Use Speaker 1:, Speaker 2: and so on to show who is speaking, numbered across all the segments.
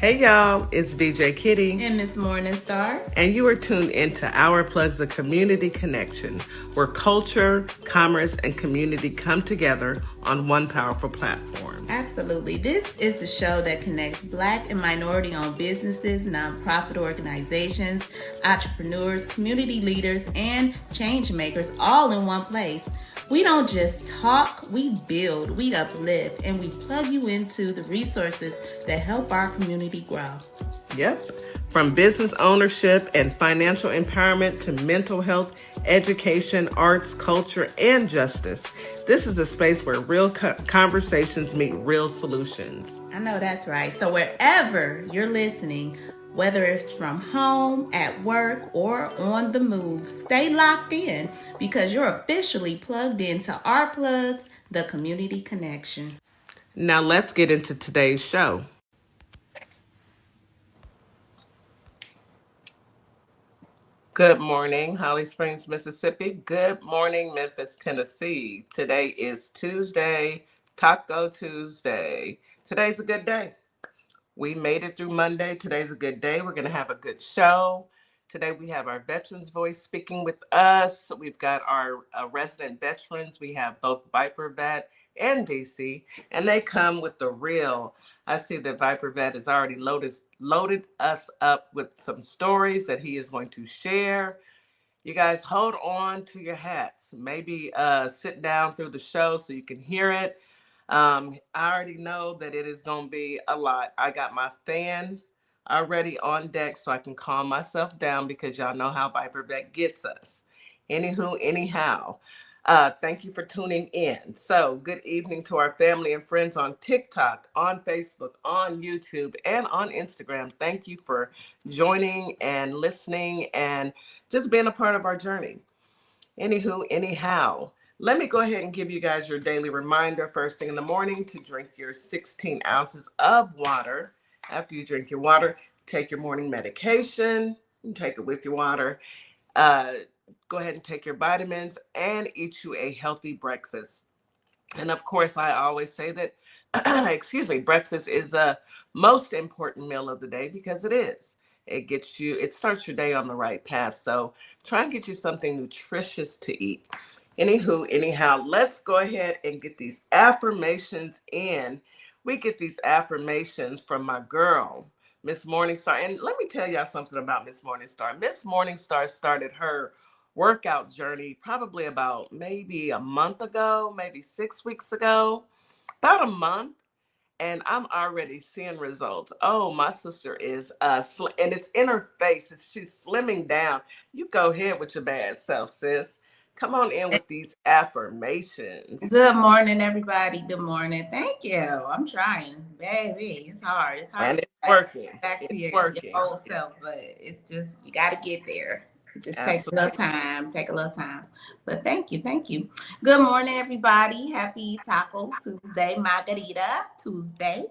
Speaker 1: Hey y'all, it's DJ Kitty
Speaker 2: and Miss Morningstar.
Speaker 1: and you are tuned into Our Plugs, a community connection where culture, commerce, and community come together on one powerful platform.
Speaker 2: Absolutely. This is a show that connects Black and minority-owned businesses, nonprofit organizations, entrepreneurs, community leaders, and change makers all in one place. We don't just talk, we build, we uplift, and we plug you into the resources that help our community grow.
Speaker 1: Yep. From business ownership and financial empowerment to mental health, education, arts, culture, and justice, this is a space where real conversations meet real solutions.
Speaker 2: I know that's right. So wherever you're listening, whether it's from home, at work, or on the move, stay locked in because you're officially plugged into Our Plugs, the community connection.
Speaker 1: Now let's get into today's show. Good morning, Holly Springs, Mississippi. Good morning, Memphis, Tennessee. Today is Tuesday, Taco Tuesday. Today's a good day. We made it through Monday. Today's a good day. We're going to have a good show. Today we have our Veterans Voice speaking with us. We've got our resident veterans. We have both viper.vet and DC, and they come with the real. I see that viper.vet has already loaded us up with some stories that he is going to share. You guys hold on to your hats. Maybe sit down through the show so you can hear it. I already know that it is going to be a lot. I got my fan already on deck so I can calm myself down because y'all know how viper.vet gets us. Anywho, anyhow, thank you for tuning in. So good evening to our family and friends on TikTok, on Facebook, on YouTube, and on Instagram. Thank you for joining and listening and just being a part of our journey. Anywho, anyhow, let me go ahead and give you guys your daily reminder first thing in the morning to drink your 16 ounces of water. After you drink your water, take your morning medication, take it with your water. Go ahead and take your vitamins and eat you a healthy breakfast. And of course, I always say that, breakfast is the most important meal of the day because it is. It starts your day on the right path. So try and get you something nutritious to eat. Anywho, anyhow, let's go ahead and get these affirmations in. We get these affirmations from my girl, Miss Morningstar. And let me tell y'all something about Miss Morningstar. Miss Morningstar started her workout journey probably about maybe a month ago, maybe 6 weeks ago, about a month. And I'm already seeing results. Oh, my sister is and it's in her face. She's slimming down. You go ahead with your bad self, sis. Come on in with these affirmations.
Speaker 2: Good morning, everybody. Good morning. Thank you. I'm trying, baby. It's hard. It's hard
Speaker 1: And
Speaker 2: to
Speaker 1: it's
Speaker 2: get
Speaker 1: working.
Speaker 2: back to
Speaker 1: It's
Speaker 2: your
Speaker 1: working.
Speaker 2: old self, but it just, you got to get there. It just takes a
Speaker 1: Absolutely.
Speaker 2: little time. Take a little time. But thank you. Thank you. Good morning, everybody. Happy Taco Tuesday, Margarita Tuesday.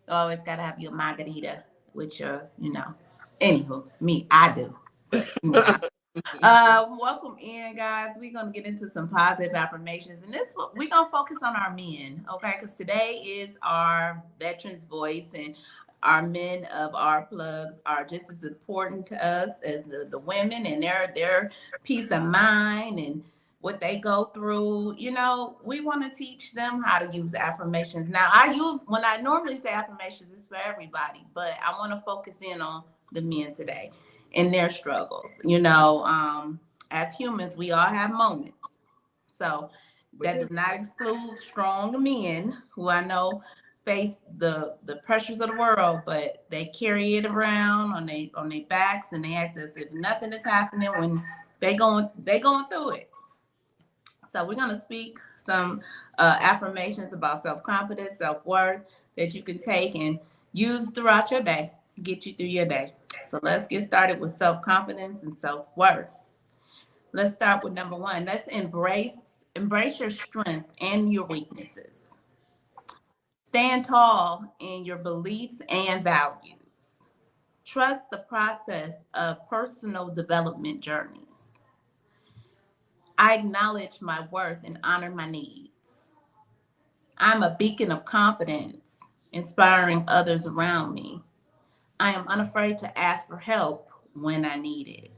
Speaker 2: You always got to have your margarita with your, Anywho, I do. But anyhow. Welcome in, guys. We're gonna get into some positive affirmations, and we're gonna focus on our men, okay? Because today is our veterans' voice, and our men of our plugs are just as important to us as the women and their peace of mind and what they go through. We want to teach them how to use affirmations. Now, when I normally say affirmations, it's for everybody, but I want to focus in on the men today and their struggles. As humans, we all have moments. So that does not exclude strong men who I know face the pressures of the world, but they carry it around on their backs and they act as if nothing is happening when they going through it. So we're gonna speak some affirmations about self-confidence, self-worth that you can take and use throughout your day, get you through your day. So let's get started with self-confidence and self-worth. Let's start with number one. Let's embrace your strength and your weaknesses. Stand tall in your beliefs and values. Trust the process of personal development journeys. I acknowledge my worth and honor my needs. I'm a beacon of confidence, inspiring others around me. I am unafraid to ask for help when I need it.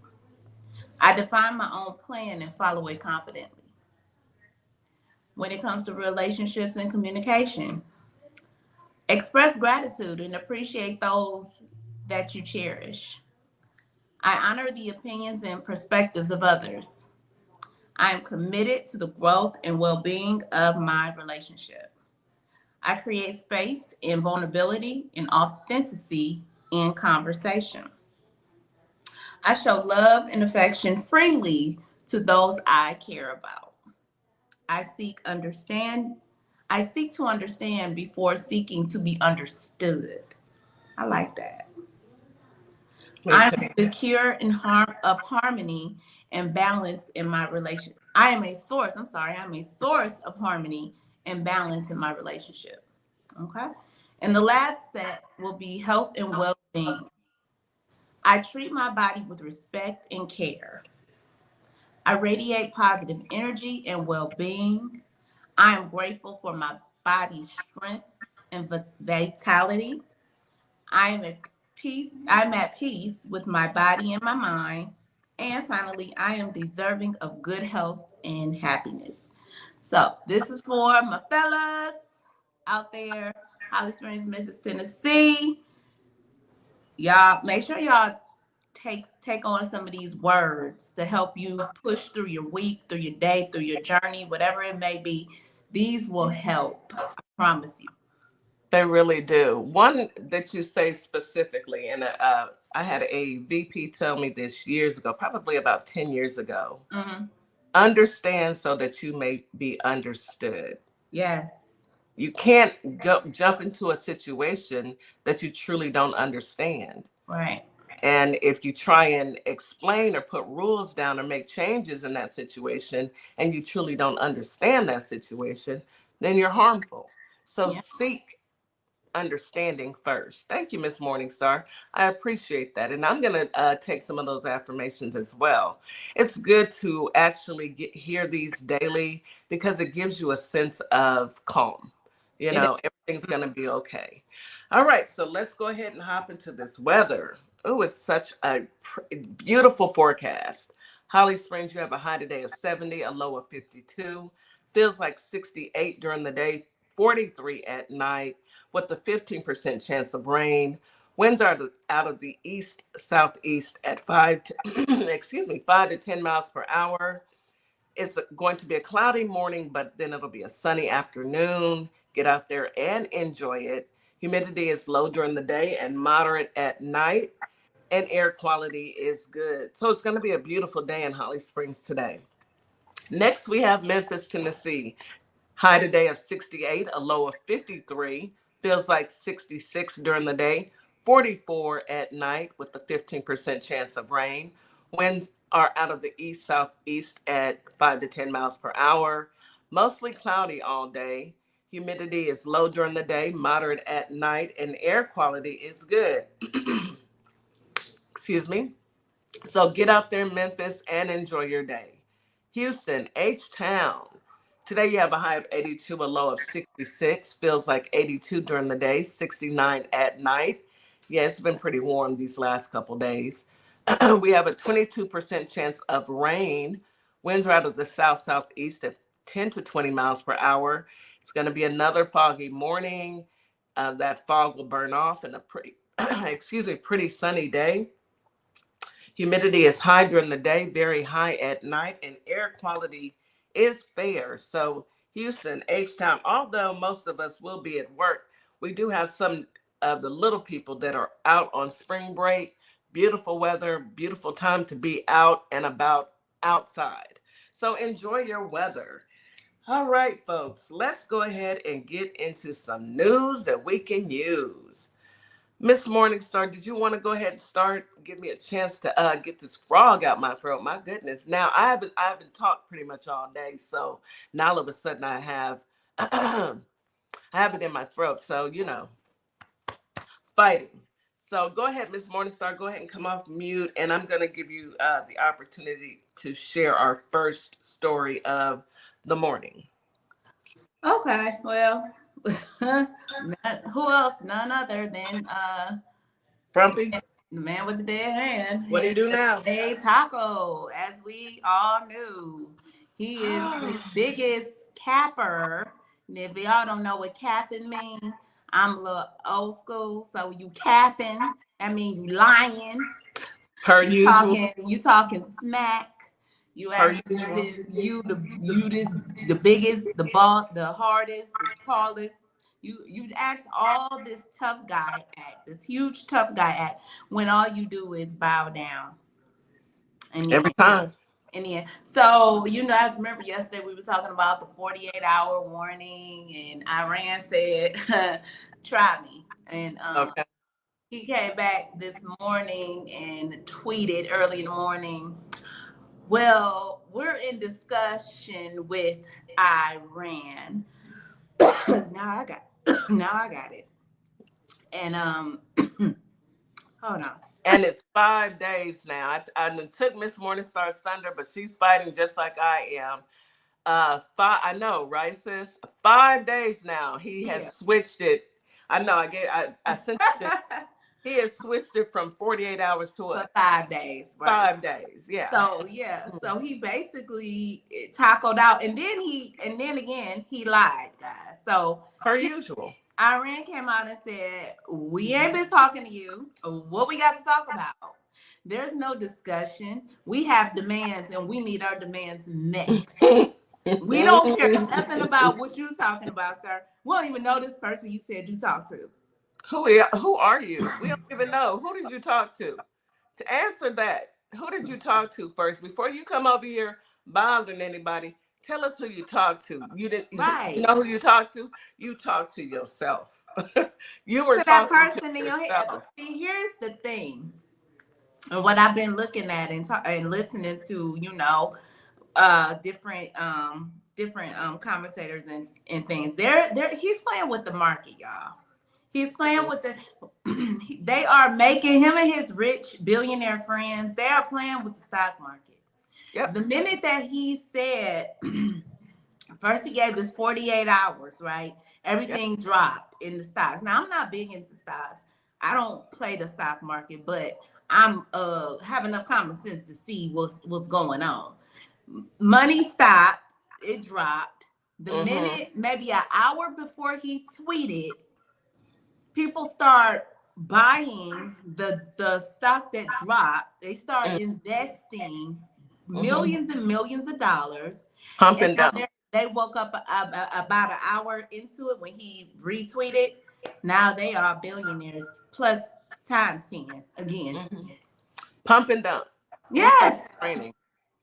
Speaker 2: I define my own plan and follow it confidently. When it comes to relationships and communication, express gratitude and appreciate those that you cherish. I honor the opinions and perspectives of others. I am committed to the growth and well being of my relationship. I create space and vulnerability and authenticity in conversation. I show love and affection freely to those I care about. I seek understand I seek to understand before seeking to be understood. I like that.
Speaker 1: Me
Speaker 2: I
Speaker 1: too.
Speaker 2: am secure in harmony and balance in my relation. I'm a source of harmony and balance in my relationship. Okay. And the last set will be health and well-being. I treat my body with respect and care. I radiate positive energy and well-being. I am grateful for my body's strength and vitality. I'm at peace with my body and my mind. And finally, I am deserving of good health and happiness. So this is for my fellas out there, Holly Springs, Memphis, Tennessee. Y'all make sure y'all take on some of these words to help you push through your week, through your day, through your journey, whatever it may be. These will help. I promise you.
Speaker 1: They really do. One that you say specifically, and I had a VP tell me this years ago, probably about 10 years ago.
Speaker 2: Mm-hmm.
Speaker 1: Understand so that you may be understood.
Speaker 2: Yes.
Speaker 1: You can't jump into a situation that you truly don't understand.
Speaker 2: Right.
Speaker 1: And if you try and explain or put rules down or make changes in that situation and you truly don't understand that situation, then you're harmful. So
Speaker 2: Yeah.
Speaker 1: seek understanding first. Thank you, Miss Morningstar. I appreciate that. And I'm going to take some of those affirmations as well. It's good to actually hear these daily because it gives you a sense of calm. You
Speaker 2: It is.
Speaker 1: know, everything's going to be okay. All right, so let's go ahead and hop into this weather. Oh, it's such a beautiful forecast. Holly Springs, you have a high today of 70, a low of 52. Feels like 68 during the day, 43 at night with a 15% chance of rain. Winds are out of the east southeast at 5 to 10 miles per hour. It's going to be a cloudy morning, but then it'll be a sunny afternoon. Get out there and enjoy it. Humidity is low during the day and moderate at night, and air quality is good. So it's going to be a beautiful day in Holly Springs today. Next, we have Memphis, Tennessee. High today of 68, a low of 53. Feels like 66 during the day, 44 at night with a 15% chance of rain. Winds are out of the east southeast at 5 to 10 miles per hour. Mostly cloudy all day. Humidity is low during the day, moderate at night, and air quality is good. Excuse me. So get out there, Memphis, and enjoy your day. Houston, H-Town. Today you have a high of 82, a low of 66. Feels like 82 during the day, 69 at night. Yeah, it's been pretty warm these last couple days. We have a 22% chance of rain. Winds are out of the south southeast at 10 to 20 miles per hour. It's going to be another foggy morning. That fog will burn off in a pretty, pretty sunny day. Humidity is high during the day, very high at night, and air quality is fair. So, Houston, H-Town, although most of us will be at work, we do have some of the little people that are out on spring break. Beautiful weather, beautiful time to be out and about outside. So, enjoy your weather. All right, folks, let's go ahead and get into some news that we can use. Miss Morningstar, did you want to go ahead and start? Give me a chance to get this frog out my throat. My goodness. Now I haven't talked pretty much all day, so now all of a sudden I have I have it in my throat. So fighting. So go ahead, Miss Morningstar. Go ahead and come off mute, and I'm going to give you the opportunity to share our first story of the morning.
Speaker 2: Okay. Well, who else? None other than
Speaker 1: Frumpy,
Speaker 2: The man with the dead hand
Speaker 1: what do you
Speaker 2: is
Speaker 1: do now?
Speaker 2: a taco, as we all knew. He is the biggest capper. And if y'all don't know what capping means, I'm a little old school. So you capping, I mean you lying.
Speaker 1: Per usual.
Speaker 2: You talking smack. You
Speaker 1: Per
Speaker 2: acting as
Speaker 1: usual.
Speaker 2: if you this the biggest, the ball, the hardest, the tallest. You act all this tough guy act, this huge tough guy act, when all you do is bow down in the
Speaker 1: Every
Speaker 2: end.
Speaker 1: time.
Speaker 2: In the end. So I just remember yesterday we were talking about the 48-hour warning, and Iran said, "Try me," and
Speaker 1: Okay.
Speaker 2: he came back this morning and tweeted early in the morning, well, we're in discussion with Iran. now I got now I got it. And hold on.
Speaker 1: And it's 5 days now. I took Miss Morningstar's thunder, but she's fighting just like I am. I know, right, sis? 5 days now. He has
Speaker 2: Yeah.
Speaker 1: switched it. I know. I sent you. He has switched it from 48 hours to
Speaker 2: For
Speaker 1: what?
Speaker 2: 5 days, right?
Speaker 1: 5 days. Yeah.
Speaker 2: So yeah, so he basically tacoed out, and then again he lied, guys. So
Speaker 1: Per usual.
Speaker 2: Iran came out and said, we ain't been talking to you. What we got to talk about? There's no discussion. We have demands, and we need our demands met. We don't care nothing about what you're talking about, sir. We don't even know this person you said you talked to.
Speaker 1: Who are you? We don't even know. Who did you talk to? To answer that, who did you talk to first before you come over here bothering anybody? Tell us who you talked to. You didn't. You
Speaker 2: Right.
Speaker 1: know who you talked to? You talked to yourself. You were
Speaker 2: To that
Speaker 1: talking to
Speaker 2: person in your head. But
Speaker 1: yourself.
Speaker 2: see, here's the thing. What I've been looking at and listening to, different commentators and things. He's playing with the market, y'all. He's playing with the they are making him and his rich billionaire friends, they are playing with the stock market.
Speaker 1: Yep.
Speaker 2: The minute that he said first he gave this 48 hours, right?
Speaker 1: Yep.
Speaker 2: Everything dropped in the stocks. Now I'm not big into stocks. I don't play the stock market, but I'm have enough common sense to see what's going on. Money stopped, it dropped. The
Speaker 1: Mm-hmm.
Speaker 2: minute, maybe an hour before he tweeted, people start buying the stock that dropped. They start investing
Speaker 1: Mm-hmm.
Speaker 2: millions and millions of dollars,
Speaker 1: Pump
Speaker 2: and
Speaker 1: and
Speaker 2: now
Speaker 1: dump.
Speaker 2: they woke up about an hour into it when he retweeted. Now they are billionaires plus times 10 again.
Speaker 1: Mm-hmm. Pump and dump. Inside
Speaker 2: Yes,
Speaker 1: training.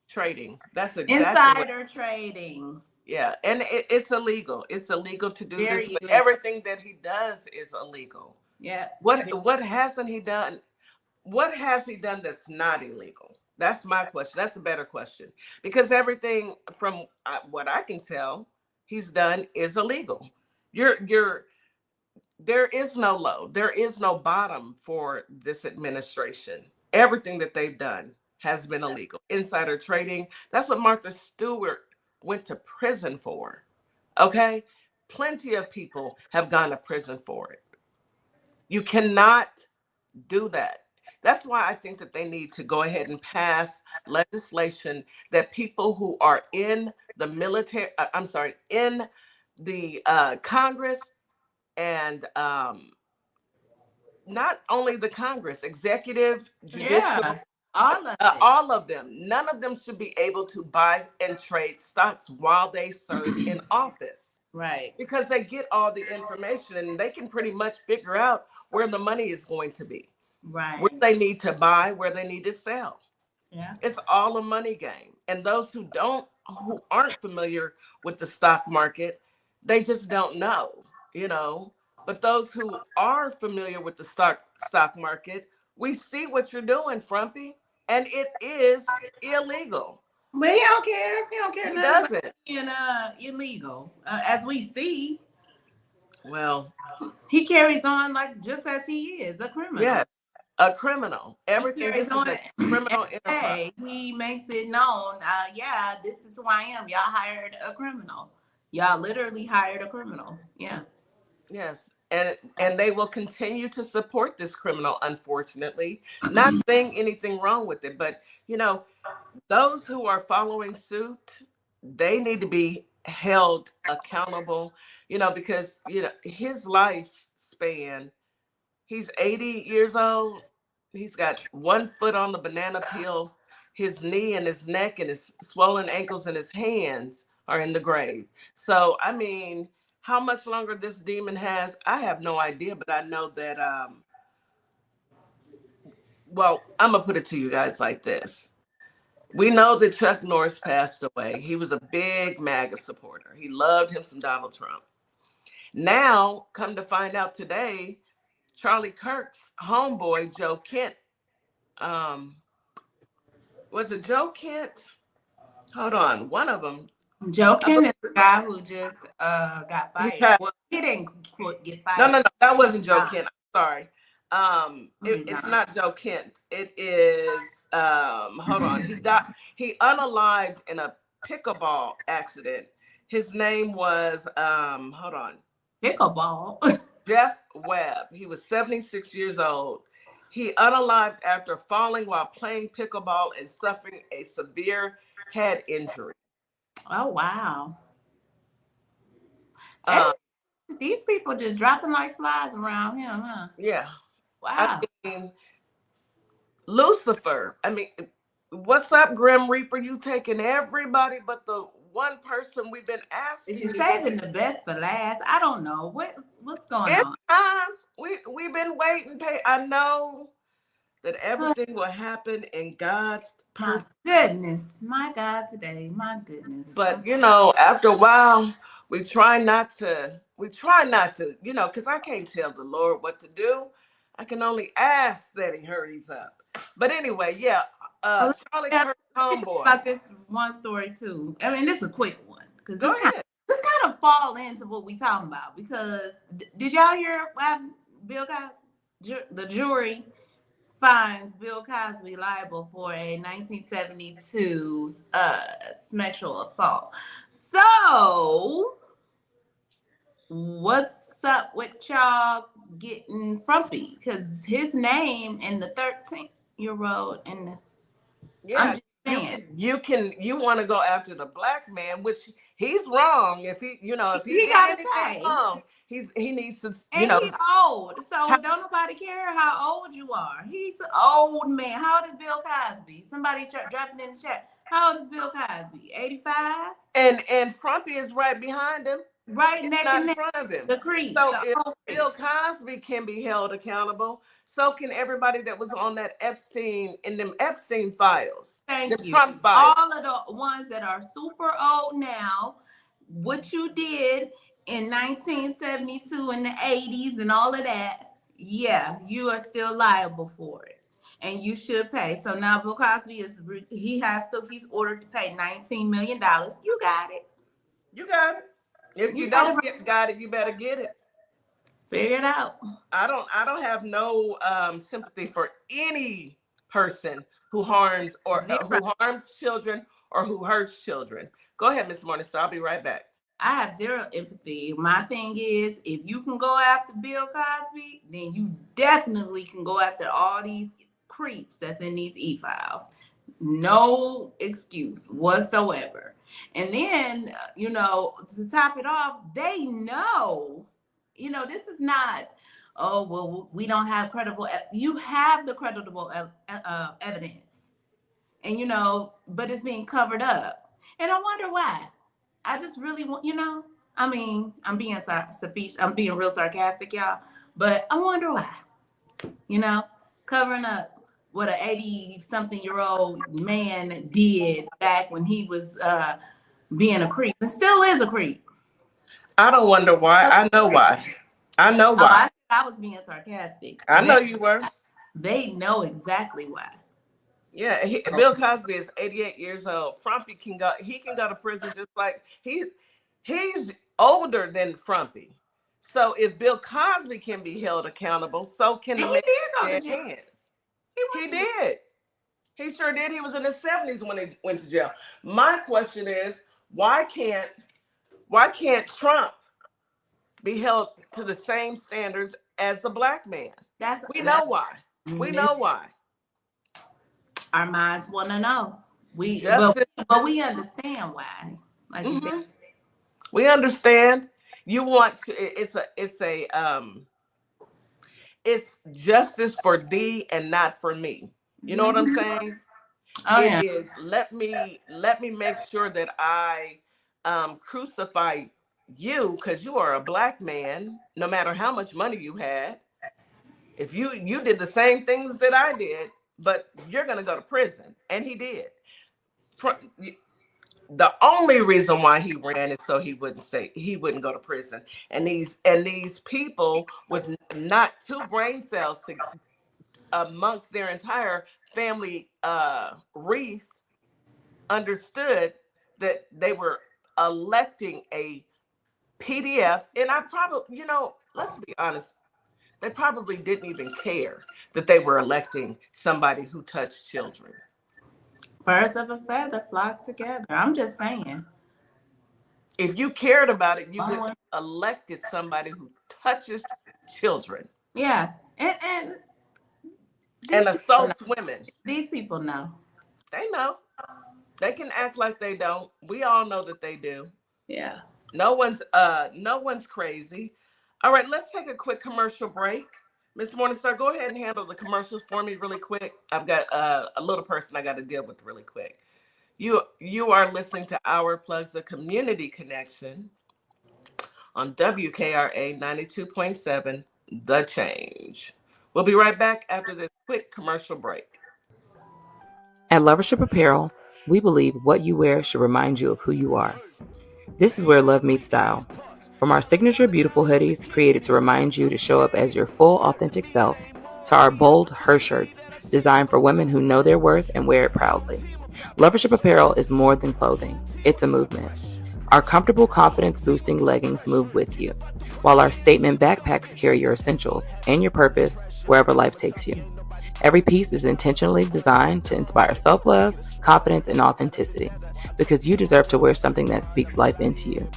Speaker 1: Trading. That's exactly what.
Speaker 2: insider trading,
Speaker 1: Yeah, and it's illegal. It's illegal to do this,
Speaker 2: very
Speaker 1: but
Speaker 2: illegal.
Speaker 1: everything that he does is illegal.
Speaker 2: Yeah,
Speaker 1: What hasn't he done? What has he done that's not illegal? That's my question. That's a better question because everything from what I can tell, he's done is illegal. You're there is no low, there is no bottom for this administration. Everything that they've done has been illegal. Insider trading. That's what Martha Stewart went to prison for. Okay, plenty of people have gone to prison for it. You cannot do that. That's why I think that they need to go ahead and pass legislation that people who are in the military, I'm sorry, in the Congress and not only the Congress, executive,
Speaker 2: yeah,
Speaker 1: judicial,
Speaker 2: all of it.
Speaker 1: all of them, none of them should be able to buy and trade stocks while they serve in office
Speaker 2: Right,
Speaker 1: because they get all the information and they can pretty much figure out where the money is going to be, where
Speaker 2: right.
Speaker 1: they need to buy, where they need to sell.
Speaker 2: Yeah.
Speaker 1: It's all a money game. And those who aren't familiar with the stock market, they just don't know, you know. But those who are familiar with the stock market, we see what you're doing, Frumpy, and it is illegal.
Speaker 2: But he don't care. He don't care
Speaker 1: He
Speaker 2: nothing about
Speaker 1: doesn't.
Speaker 2: being illegal. As we see,
Speaker 1: Well,
Speaker 2: he carries on like just as he is a criminal.
Speaker 1: yes, a criminal.
Speaker 2: He
Speaker 1: Everything.
Speaker 2: carries
Speaker 1: This is
Speaker 2: on
Speaker 1: a
Speaker 2: every
Speaker 1: criminal enterprise.
Speaker 2: day. He makes it known. Yeah, this is who I am. Y'all hired a criminal. Y'all literally hired a criminal. Yeah.
Speaker 1: Yes. and they will continue to support this criminal, unfortunately, not saying anything wrong with it. But those who are following suit, they need to be held accountable, because his lifespan, he's 80 years old. He's got one foot on the banana peel. His knee and his neck and his swollen ankles and his hands are in the grave. So, I mean, how much longer this demon has, I have no idea. But I know that, well, I'm going to put it to you guys like this. We know that Chuck Norris passed away. He was a big MAGA supporter. He loved him some Donald Trump. Now, come to find out today, Charlie Kirk's homeboy, Joe Kent, was it Joe Kent? Hold on, one of them.
Speaker 2: Joe Kent is the guy who just got fired. Well, he didn't get fired.
Speaker 1: No, that wasn't Joe Kent. I'm sorry. It's not Joe Kent. It is. Hold on. He unalived in a pickleball accident. His name was. Hold on.
Speaker 2: Pickleball.
Speaker 1: Jeff Webb. He was 76 years old. He unalived after falling while playing pickleball and suffering a severe head injury.
Speaker 2: Oh, wow. These people just dropping like flies around him, huh?
Speaker 1: Yeah.
Speaker 2: Wow.
Speaker 1: I mean, Lucifer. I mean, what's up, Grim Reaper? You taking everybody but the one person we've been asking.
Speaker 2: You're saving the best for last. I don't know. What's going on?
Speaker 1: We've been waiting. I know that everything will happen in God's perfect.
Speaker 2: My goodness. My God today. My goodness.
Speaker 1: But after a while, we try not to, because I can't tell the Lord what to do. I can only ask that he hurries up. But anyway, yeah, Charlie Kirk's homeboy.
Speaker 2: About this one story too. I mean, this is a quick one because this kind of fall into what we talking about. Because did y'all hear what happened? Bill Cosby, the jury finds Bill Cosby liable for a 1972 sexual assault. So, what's up with y'all getting frumpy? Because his name and the 13-year-old and the
Speaker 1: you want to go after the black man, which he's wrong. If he did anything wrong, he needs to.
Speaker 2: And he's old, so don't nobody care how old you are. He's an old man. How old is Bill Cosby? Somebody dropping in the chat. How old is Bill Cosby? 85.
Speaker 1: And Frumpy is right behind him.
Speaker 2: Right next
Speaker 1: in front of him.
Speaker 2: The creep.
Speaker 1: So if Bill Cosby can be held accountable, so can everybody that was on that Epstein files.
Speaker 2: Thank you.
Speaker 1: Trump files.
Speaker 2: All of the ones that are super old now, what you did in 1972 in the 80s and all of that, yeah, you are still liable for it. And you should pay. So now Bill Cosby he's ordered to pay $19 million. You got it.
Speaker 1: You got it. If you don't got it, you better get it.
Speaker 2: Figure it out.
Speaker 1: I don't have no sympathy for any person who harms children or who hurts children. Go ahead, Miss Morningstar. I'll be right back.
Speaker 2: I have zero empathy. My thing is, if you can go after Bill Cosby, then you definitely can go after all these creeps that's in these e-files. No excuse whatsoever. And then, to top it off, they know, this is not, oh, well, we don't have credible. You have the credible evidence. And, but it's being covered up. And I wonder why. I just really want, I mean, I'm being real sarcastic, y'all. But I wonder why, covering up what an 80-something-year-old man did back when he was being a creep, and still is a creep.
Speaker 1: I don't wonder why. I know why. I
Speaker 2: was being sarcastic.
Speaker 1: I know you were.
Speaker 2: They know exactly why.
Speaker 1: Yeah, Bill Cosby is 88 years old. Frumpy can go to prison just like he's older than Frumpy. So if Bill Cosby can be held accountable, so can the man in their hands. He did. He sure did. He was in his 70s when he went to jail. My question is, why can't Trump be held to the same standards as the black man.
Speaker 2: That's
Speaker 1: We know why. We
Speaker 2: Miss-
Speaker 1: know why.
Speaker 2: our minds want to know. We
Speaker 1: Justice.
Speaker 2: but we understand why. Like you said,
Speaker 1: Hmm. We understand. You want to. It's justice for thee and not for me. You know what I'm
Speaker 2: mm-hmm.
Speaker 1: saying?
Speaker 2: Oh
Speaker 1: It
Speaker 2: yeah.
Speaker 1: is let me make sure that I crucify you because you are a black man, no matter how much money you had. If you did the same things that I did, but you're gonna go to prison, and he did. The only reason why he ran is so he wouldn't go to prison. And these people with not two brain cells to amongst their entire family wreath understood that they were electing a PDF. And I probably, let's be honest, they probably didn't even care that they were electing somebody who touched children.
Speaker 2: Birds of a feather flock together. I'm just saying.
Speaker 1: If you cared about it, you would
Speaker 2: One
Speaker 1: have elected somebody who touches children
Speaker 2: Yeah, and
Speaker 1: and
Speaker 2: these people know.
Speaker 1: assaults women.
Speaker 2: These people know.
Speaker 1: They know. They can act like they don't. We all know that they do.
Speaker 2: Yeah.
Speaker 1: No one's crazy. All right, let's take a quick commercial break. Miss Morningstar, go ahead and handle the commercials for me really quick. I've got a little person I got to deal with really quick. You are listening to Our Plugs, a community connection on WKRA 92.7, The Change. We'll be right back after this quick commercial break.
Speaker 3: At Lovership Apparel, we believe what you wear should remind you of who you are. This is where love meets style. From our signature beautiful hoodies created to remind you to show up as your full authentic self, to our bold her shirts designed for women who know their worth and wear it proudly. Lovership Apparel is more than clothing, it's a movement. Our comfortable confidence boosting leggings move with you, while our statement backpacks carry your essentials and your purpose wherever life takes you. Every piece is intentionally designed to inspire self-love, confidence, and authenticity, because you deserve to wear something that speaks life into you.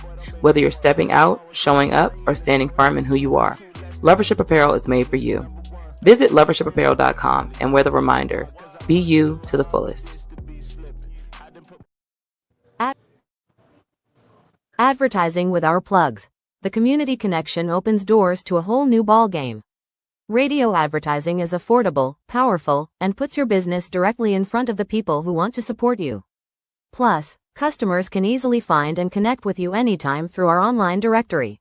Speaker 3: Whether you're stepping out, showing up, or standing firm in who you are, Lovership Apparel is made for you. Visit lovershipapparel.com and wear the reminder, be you to the fullest.
Speaker 4: Advertising with our plugs. The community connection opens doors to a whole new ballgame. Radio advertising is affordable, powerful, and puts your business directly in front of the people who want to support you. Plus, customers can easily find and connect with you anytime through our online directory.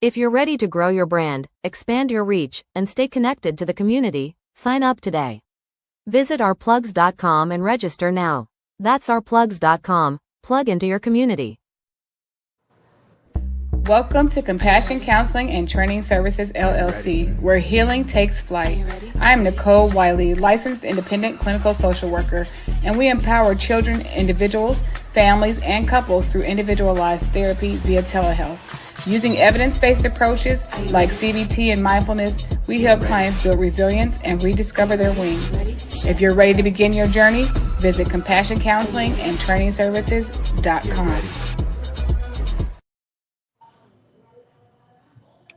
Speaker 4: If you're ready to grow your brand, expand your reach, and stay connected to the community, sign up today. Visit ourplugs.com and register now. That's ourplugs.com. Plug into your community.
Speaker 5: Welcome to Compassion Counseling and Training Services LLC, where healing takes flight. I am Nicole Wiley, licensed independent clinical social worker, and we empower children, individuals, families, and couples through individualized therapy via telehealth. Using evidence-based approaches like CBT and mindfulness, we help clients build resilience and rediscover their wings. If you're ready to begin your journey, visit CompassionCounselingandTrainingServices.com.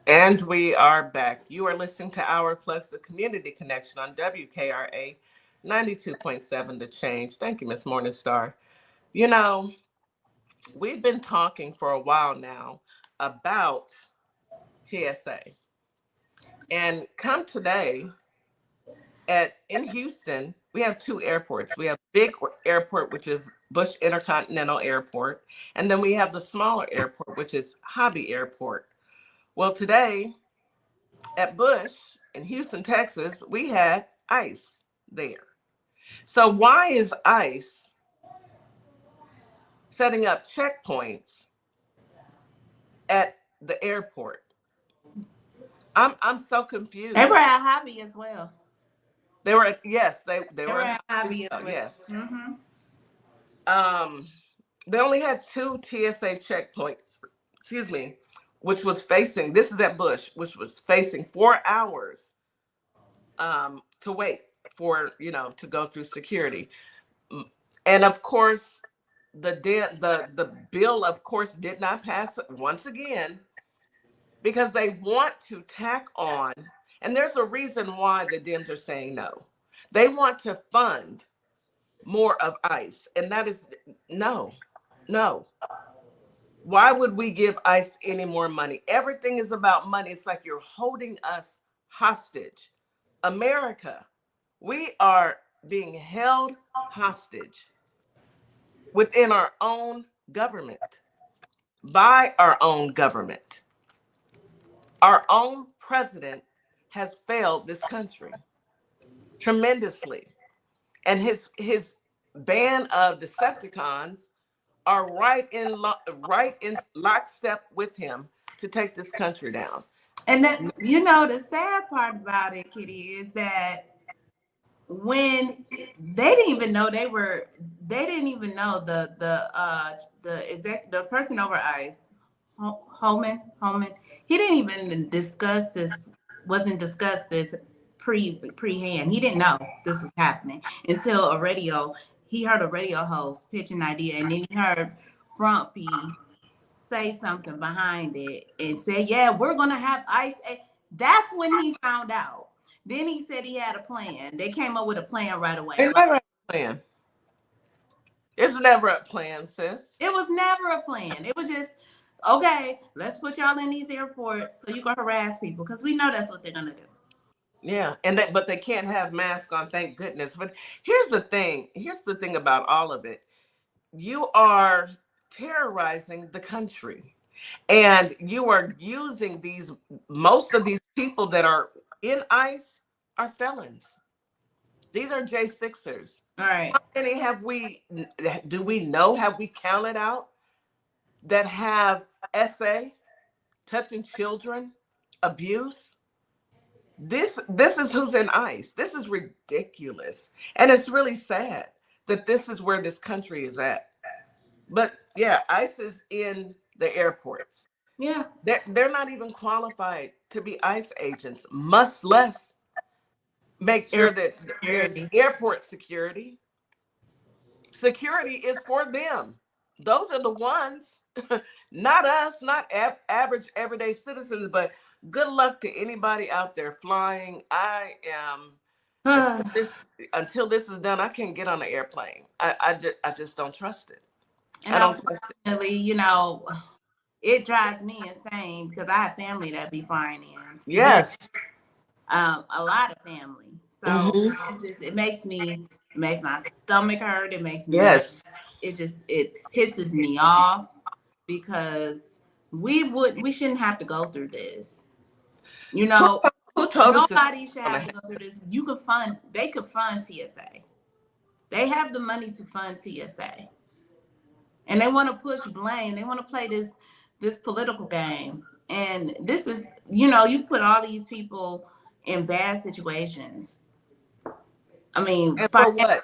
Speaker 1: And we are back. You are listening to Our Plugs, the community connection on WKRA 92.7, The Change. Thank you, Miss Morningstar. You know, we've been talking for a while now about TSA. And come today, in Houston, we have two airports. We have big airport, which is Bush Intercontinental Airport, and then we have the smaller airport, which is Hobby Airport. Well, today at Bush in Houston, Texas, we had ICE there. So why is ICE setting up checkpoints at the airport? I'm so
Speaker 2: They were
Speaker 1: confused.
Speaker 2: at Hobby as well.
Speaker 1: They were yes, they
Speaker 2: They
Speaker 1: were
Speaker 2: were
Speaker 1: at
Speaker 2: at
Speaker 1: Hobby
Speaker 2: Hobby
Speaker 1: as
Speaker 2: as
Speaker 1: well,
Speaker 2: well.
Speaker 1: yes.
Speaker 2: Mm-hmm.
Speaker 1: Um, they only had two TSA checkpoints, excuse me, which was facing, this is at Bush, which was facing 4 hours to wait for, to go through security. And of course, the bill, of course, did not pass once again. because they want to tack on, and there's a reason why the Dems are saying no. They want to fund more of ICE, and that is no, no. Why would we give ICE any more money? Everything is about money. It's like you're holding us hostage. America, we are being held hostage within our own government, by our own government. Our own president has failed this country tremendously. And his band of Decepticons are right in lockstep with him to take this country down.
Speaker 2: And that, you know, the sad part about it, Kitty, is that when they didn't even know they didn't even know the person over ICE, Holman, he didn't even discuss this, wasn't discussed this pre-hand. He didn't know this was happening until he heard a radio host pitch an idea, and then he heard Frumpy say something behind it and say, yeah, we're gonna have ICE. That's when he found out. Then he said he had a plan. They came up with a plan right away.
Speaker 1: It's never a plan. It's never a plan, sis.
Speaker 2: It was never a plan. It was just, okay, let's put y'all in these airports so you can harass people, because we know that's what they're gonna do.
Speaker 1: Yeah, but they can't have masks on, thank goodness. But here's the thing. Here's the thing about all of it. You are terrorizing the country, and you are using most of these people that are in ICE are felons. These are J6ers.
Speaker 2: All right.
Speaker 1: How many have we counted out that have SA, touching children, abuse? This is who's in ICE. This is ridiculous. And it's really sad that this is where this country is at. But yeah, ICE is in the airports.
Speaker 2: Yeah.
Speaker 1: They're not even qualified to be ICE agents, much less make sure that there's airport security. Security is for them. Those are the ones, not us, not average everyday citizens, but good luck to anybody out there flying. I am, until this is done, I can't get on an airplane. I just don't trust it.
Speaker 2: And unfortunately, you know, it drives me insane because I have family that be flying in.
Speaker 1: Yes.
Speaker 2: A lot of family. So it's just, it makes my stomach hurt. It makes me, it pisses me off, because we shouldn't have to go through this. You know,
Speaker 1: who told us
Speaker 2: nobody should have to go through this. They could fund TSA. They have the money to fund TSA. And they want to push blame. They want to play this political game. And this is, you know, you put all these people in bad situations. I mean,
Speaker 1: and for what?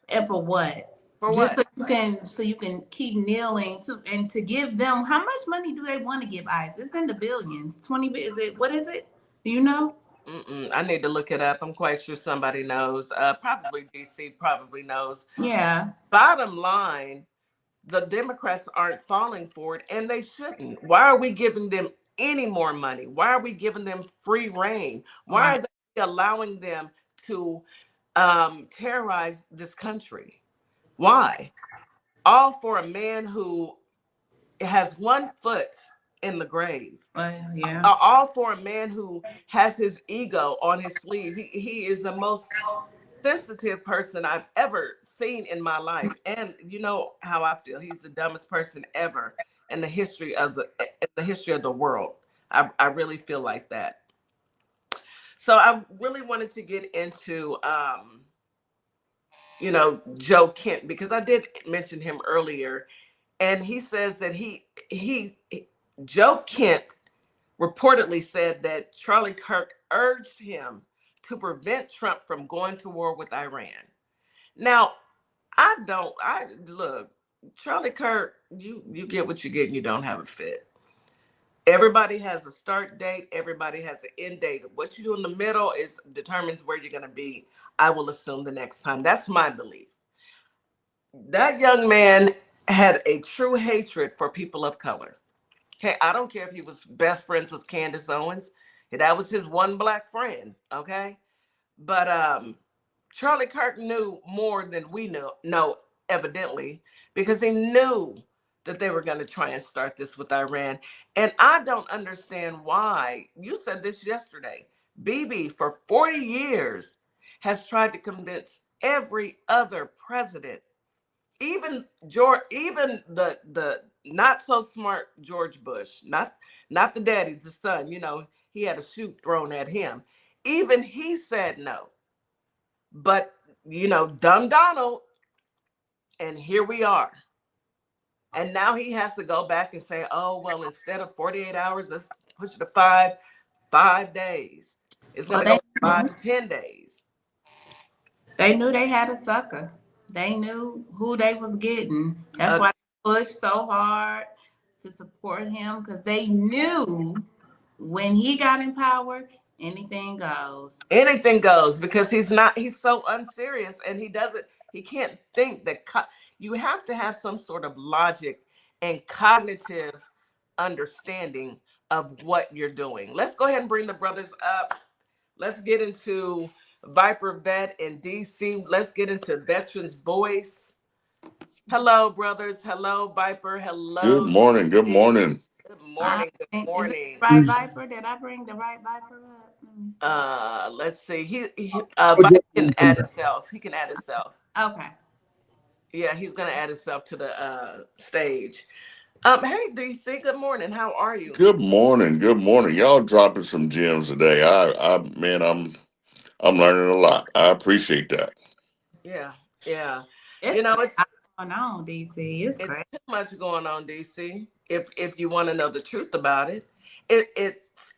Speaker 2: And for what? For just what? So you can keep kneeling to give them, how much money do they want to give ICE? It's in the billions. 20, what is it? Do you know?
Speaker 1: I need to look it up. I'm quite sure somebody knows. Probably DC probably knows.
Speaker 2: Yeah.
Speaker 1: Bottom line, the Democrats aren't falling for it, and they shouldn't. Why are we giving them any more money? Why are we giving them free reign? Why are they allowing them to terrorize this country? Why? All for a man who has one foot in the grave.
Speaker 2: Yeah.
Speaker 1: All for a man who has his ego on his sleeve. He is the most sensitive person I've ever seen in my life. And you know how I feel. He's the dumbest person ever in the history of the world. I really feel like that. So I really wanted to get into Joe Kent, because I did mention him earlier, and he says that Joe Kent reportedly said that Charlie Kirk urged him to prevent Trump from going to war with Iran. Now, look, Charlie Kirk, you get what you get and you don't have a fit. Everybody has a start date. Everybody has an end date. What you do in the middle determines where you're going to be, I will assume, the next time. That's my belief. That young man had a true hatred for people of color. I don't care if he was best friends with Candace Owens. That was his one black friend, okay? But Charlie Kirk knew more than we know, evidently, because he knew that they were going to try and start this with Iran. And I don't understand why. You said this yesterday. Bibi, for 40 years, has tried to convince every other president, even George, even the not so smart George Bush, not the daddy, the son. He had a shoe thrown at him. Even he said no. But dumb Donald, and here we are. And now he has to go back and say, oh, well, instead of 48 hours, let's push it to 5 days. It's going
Speaker 2: Well,
Speaker 1: to go
Speaker 2: they
Speaker 1: from 5 to 10 days.
Speaker 2: they knew they had a sucker. They knew who they was getting. That's why they pushed so hard to support him, because they knew when he got in power, anything goes.
Speaker 1: Anything goes, because he's so unserious, and he can't think that you have to have some sort of logic and cognitive understanding of what you're doing. Let's go ahead and bring the brothers up. Let's get into viper.vet in DC. Let's get into Veterans Voice. Hello, brothers. Hello, Viper.
Speaker 6: Good
Speaker 1: Hello,
Speaker 6: morning. Good
Speaker 1: DC.
Speaker 6: morning.
Speaker 1: Good morning. Good
Speaker 2: Is it
Speaker 1: morning.
Speaker 2: the right Viper? Did I bring the right Viper up? Let me
Speaker 1: Let's see. Viper can add himself. He can add himself.
Speaker 2: see. Okay.
Speaker 1: Yeah, he's gonna add himself to the stage. Hey DC. Good morning. How are you?
Speaker 6: Good morning. Good morning. Y'all dropping some gems today. Man, I'm learning a lot. I appreciate that.
Speaker 1: Yeah, yeah.
Speaker 2: It's a
Speaker 1: It's
Speaker 2: lot going on, DC. It's
Speaker 1: it's
Speaker 2: crazy.
Speaker 1: too much going on, DC. If you want to know the truth about it,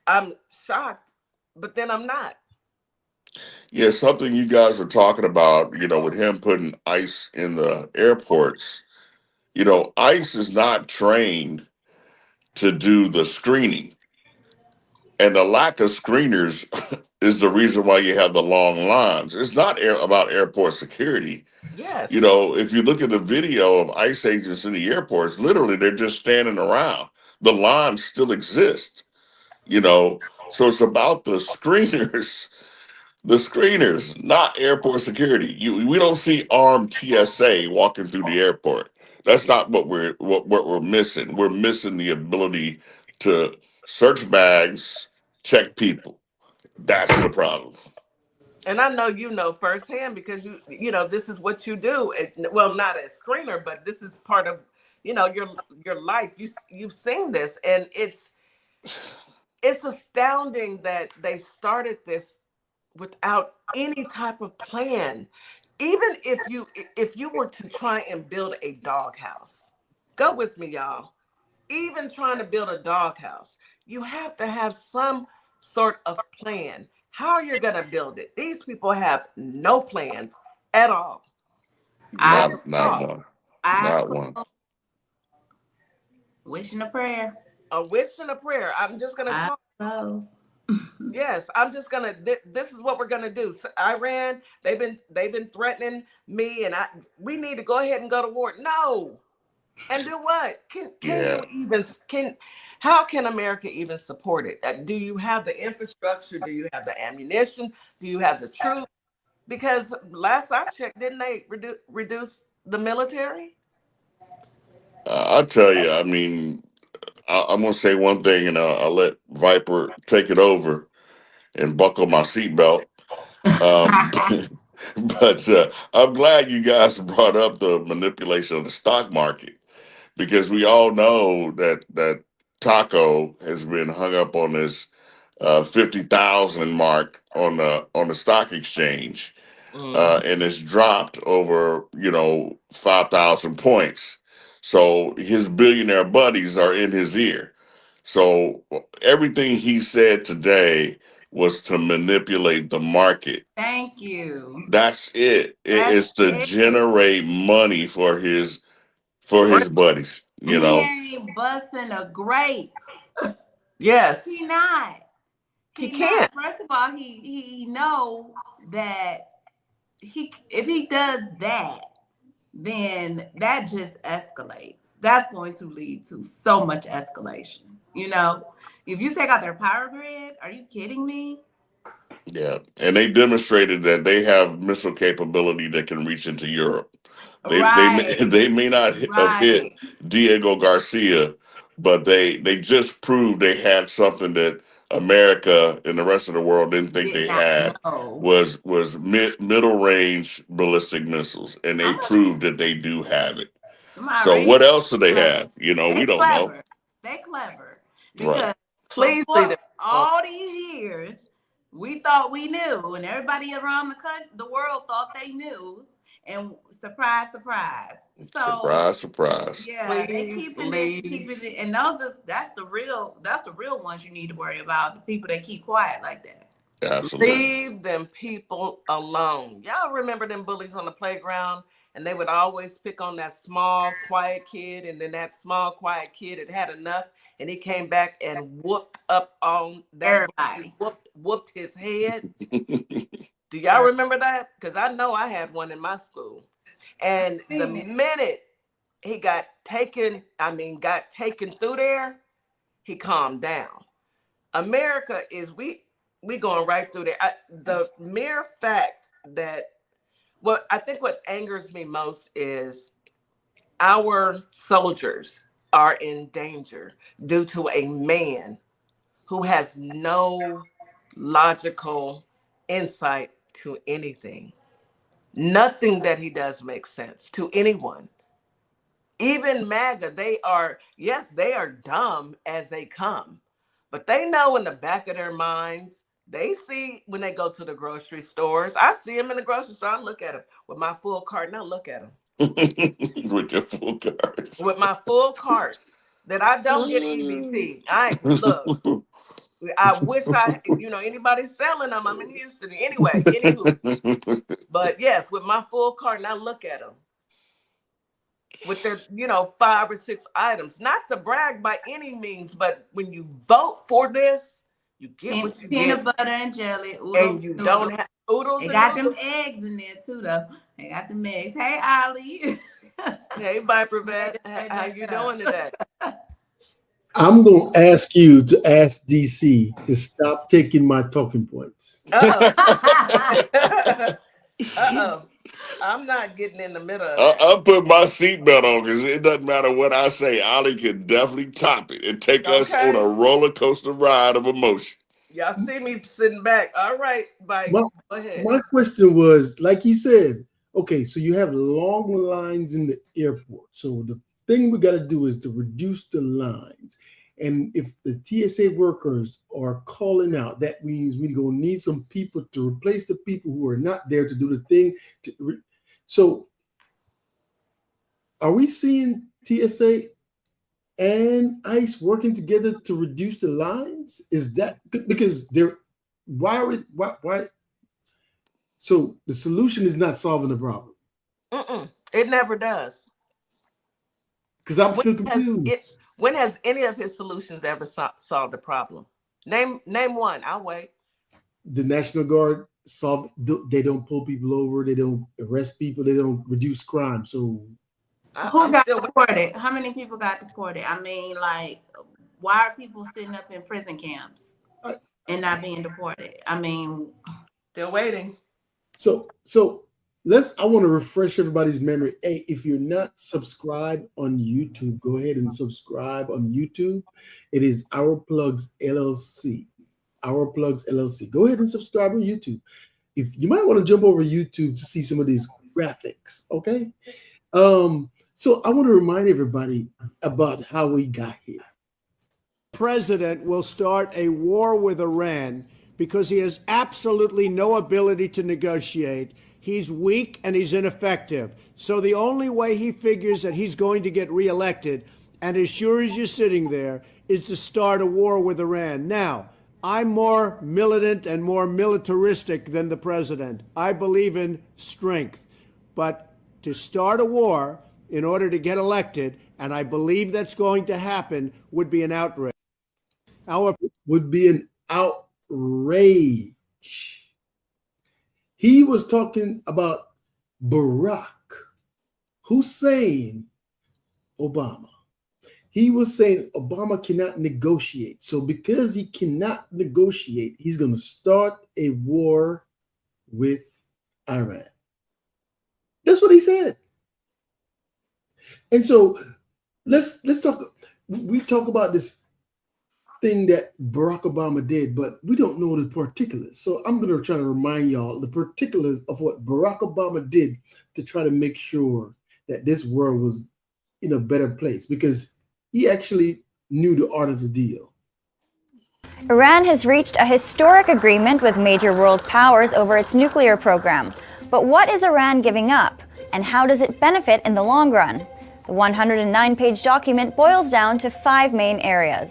Speaker 1: I'm shocked, but then I'm not.
Speaker 6: Yeah, something you guys were talking about, with him putting ICE in the airports. ICE is not trained to do the screening. And the lack of screeners is the reason why you have the long lines. It's not about airport security.
Speaker 1: Yes.
Speaker 6: If you look at the video of ICE agents in the airports, literally they're just standing around. The lines still exist, So it's about the screeners, the screeners, not airport security. We don't see armed TSA walking through the airport. That's not what we're missing. We're missing the ability to search bags, check people. That's the problem.
Speaker 1: And I know firsthand, because this is what you do. Well, not as screener, but this is part of your life. You've seen this, and it's astounding that they started this without any type of plan. Even if you were to try and build a doghouse, go with me, y'all. Even trying to build a doghouse, you have to have some sort of plan. How you're gonna build it? These people have no plans at all.
Speaker 2: Eyes
Speaker 1: That's
Speaker 6: Not
Speaker 2: closed.
Speaker 1: all.
Speaker 6: one.
Speaker 2: Eyes
Speaker 6: Not one.
Speaker 2: closed. Wishing a prayer.
Speaker 1: A wish and a prayer. I'm just gonna
Speaker 2: Eyes
Speaker 1: talk.
Speaker 2: closed.
Speaker 1: Yes, I'm just gonna. This is what we're gonna do. So Iran, they've been threatening me, and we need to go ahead and go to war. No, and do what? Can
Speaker 6: Yeah.
Speaker 1: you even can? How can America even support it? Do you have the infrastructure? Do you have the ammunition? Do you have the troops? Because last I checked, didn't they reduce the military?
Speaker 6: I'll tell you, I mean, I'm going to say one thing and I'll let Viper take it over and buckle my seatbelt. Um, but I'm glad you guys brought up the manipulation of the stock market because we all know that Taco has been hung up on this 50,000 mark on the stock exchange,
Speaker 1: Mm.
Speaker 6: and it's dropped over 5,000 points. So his billionaire buddies are in his ear. So everything he said today was to manipulate the market.
Speaker 2: Thank you.
Speaker 6: That's it.
Speaker 2: That's
Speaker 6: It's to
Speaker 2: it.
Speaker 6: generate money for his buddies.
Speaker 2: He ain't busting a grape.
Speaker 1: Yes,
Speaker 2: He not.
Speaker 1: he
Speaker 2: He not.
Speaker 1: can't.
Speaker 2: First of all, he know that if he does that, then that just escalates. That's going to lead to so much escalation. You know, if you take out their power grid, are you kidding me?
Speaker 6: Yeah, and they demonstrated that they have missile capability that can reach into Europe. They may,
Speaker 2: Right,
Speaker 6: they may not have hit
Speaker 2: right.
Speaker 6: Diego Garcia, but they just proved they had something that America and the rest of the world didn't think
Speaker 2: Did
Speaker 6: they
Speaker 2: not
Speaker 6: had
Speaker 2: know.
Speaker 6: was middle range ballistic missiles, and they
Speaker 2: I'm
Speaker 6: proved that they do have it.
Speaker 2: them
Speaker 6: So
Speaker 2: Iranians
Speaker 6: what else do they
Speaker 2: clever.
Speaker 6: have? You know, we
Speaker 2: They
Speaker 6: don't know.
Speaker 2: clever. They clever
Speaker 6: Right.
Speaker 2: because
Speaker 1: Please leave
Speaker 2: before
Speaker 1: them alone.
Speaker 2: all these years, we thought we knew, and everybody around the world thought they knew. And surprise, surprise. So
Speaker 6: Surprise, surprise.
Speaker 2: yeah, they
Speaker 1: Please
Speaker 2: keeping
Speaker 1: leave.
Speaker 2: it, and that's the real ones you need to worry about. The people that keep quiet like that.
Speaker 6: Absolutely.
Speaker 1: Leave them people alone. Y'all remember them bullies on the playground? And they would always pick on that small, quiet kid. And then that small, quiet kid had enough. And he came back and whooped up on that bully,
Speaker 2: Everybody.
Speaker 1: whooped his head. Do y'all remember that? Because I know I had one in my school. And the
Speaker 2: Seen it.
Speaker 1: minute he got taken through there, he calmed down. America is we going right through there. The mere fact that I think what angers me most is our soldiers are in danger due to a man who has no logical insight to anything. Nothing that he does makes sense to anyone. Even MAGA, they are dumb as they come, but they know in the back of their minds, they see when they go to the grocery stores. I see them in the grocery store. I look at them with my full cart, and I look at them
Speaker 6: With your full cards.
Speaker 1: with my full cart that I don't get EBT. I look. I wish anybody selling them. I'm in Houston anyway. Anywho, but yes, with my full cart, and I look at them with their 5 or 6 items, not to brag by any means, but when you vote for this, you get what you
Speaker 2: Peanut
Speaker 1: get,
Speaker 2: butter and jelly, oodles
Speaker 1: and
Speaker 2: and
Speaker 1: you don't
Speaker 2: noodles.
Speaker 1: have oodles
Speaker 2: They
Speaker 1: and
Speaker 2: got them
Speaker 1: noodles.
Speaker 2: eggs in there too, though. They got them eggs. Hey, Ollie.
Speaker 1: Hey, viper.vet,
Speaker 2: Made us say
Speaker 1: how
Speaker 2: back
Speaker 1: you
Speaker 2: up.
Speaker 1: doing today?
Speaker 7: I'm going to ask you to ask DC to stop taking my talking points.
Speaker 1: Uh-oh. Uh-oh. I'm not getting in the middle of that.
Speaker 6: I'll put my seatbelt on because it doesn't matter what I say. Ollie can definitely top it and take us on
Speaker 1: Okay.
Speaker 6: a roller coaster ride of emotion.
Speaker 1: Y'all see me sitting back. All right, bye.
Speaker 7: My,
Speaker 1: Go ahead.
Speaker 7: my question was, like he said, okay, so you have long lines in the airport. So the thing we got to do is to reduce the lines. And if the TSA workers are calling out, that means we're going to need some people to replace the people who are not there to do the thing. So are we seeing TSA and ICE working together to reduce the lines? Is that because they're why are we why so the solution is not solving the problem?
Speaker 1: It never does.
Speaker 7: Because I'm
Speaker 1: When
Speaker 7: still
Speaker 1: has
Speaker 7: confused.
Speaker 1: it? When has any of his solutions ever solved the problem? Name one. I'll wait.
Speaker 7: The National Guard they don't pull people over, they don't arrest people, they don't reduce crime. So
Speaker 2: Who
Speaker 1: I'm
Speaker 2: got
Speaker 1: still waiting.
Speaker 2: deported? How many people got deported? I mean, like, why are people sitting up in prison camps
Speaker 7: I,
Speaker 2: and not being deported? I mean,
Speaker 1: Still waiting.
Speaker 7: so I want to refresh everybody's memory. Hey, if you're not subscribed on YouTube, go ahead and subscribe on YouTube. It is Our Plugs LLC. Our Plugs LLC. Go ahead and subscribe on YouTube. If you might want to jump over YouTube to see some of these graphics, okay? So I want to remind everybody about how we got here.
Speaker 8: President will start a war with Iran because he has absolutely no ability to negotiate. He's weak and he's ineffective. So the only way he figures that he's going to get reelected, and as sure as you're sitting there, is to start a war with Iran. Now, I'm more militant and more militaristic than the president. I believe in strength. But to start a war in order to get elected, and I believe that's going to happen, would be an outrage.
Speaker 7: Would be an outrage. He was talking about Barack. Hussein Obama. He was saying Obama cannot negotiate. So because he cannot negotiate, he's going to start a war with Iran. That's what he said. And so let's talk. We talk about this thing that Barack Obama did, but we don't know the particulars. So I'm going to try to remind y'all the particulars of what Barack Obama did to try to make sure that this world was in a better place, because he actually knew the art of the deal.
Speaker 9: Iran has reached a historic agreement with major world powers over its nuclear program. But what is Iran giving up, and how does it benefit in the long run? The 109-page document boils down to 5 main areas.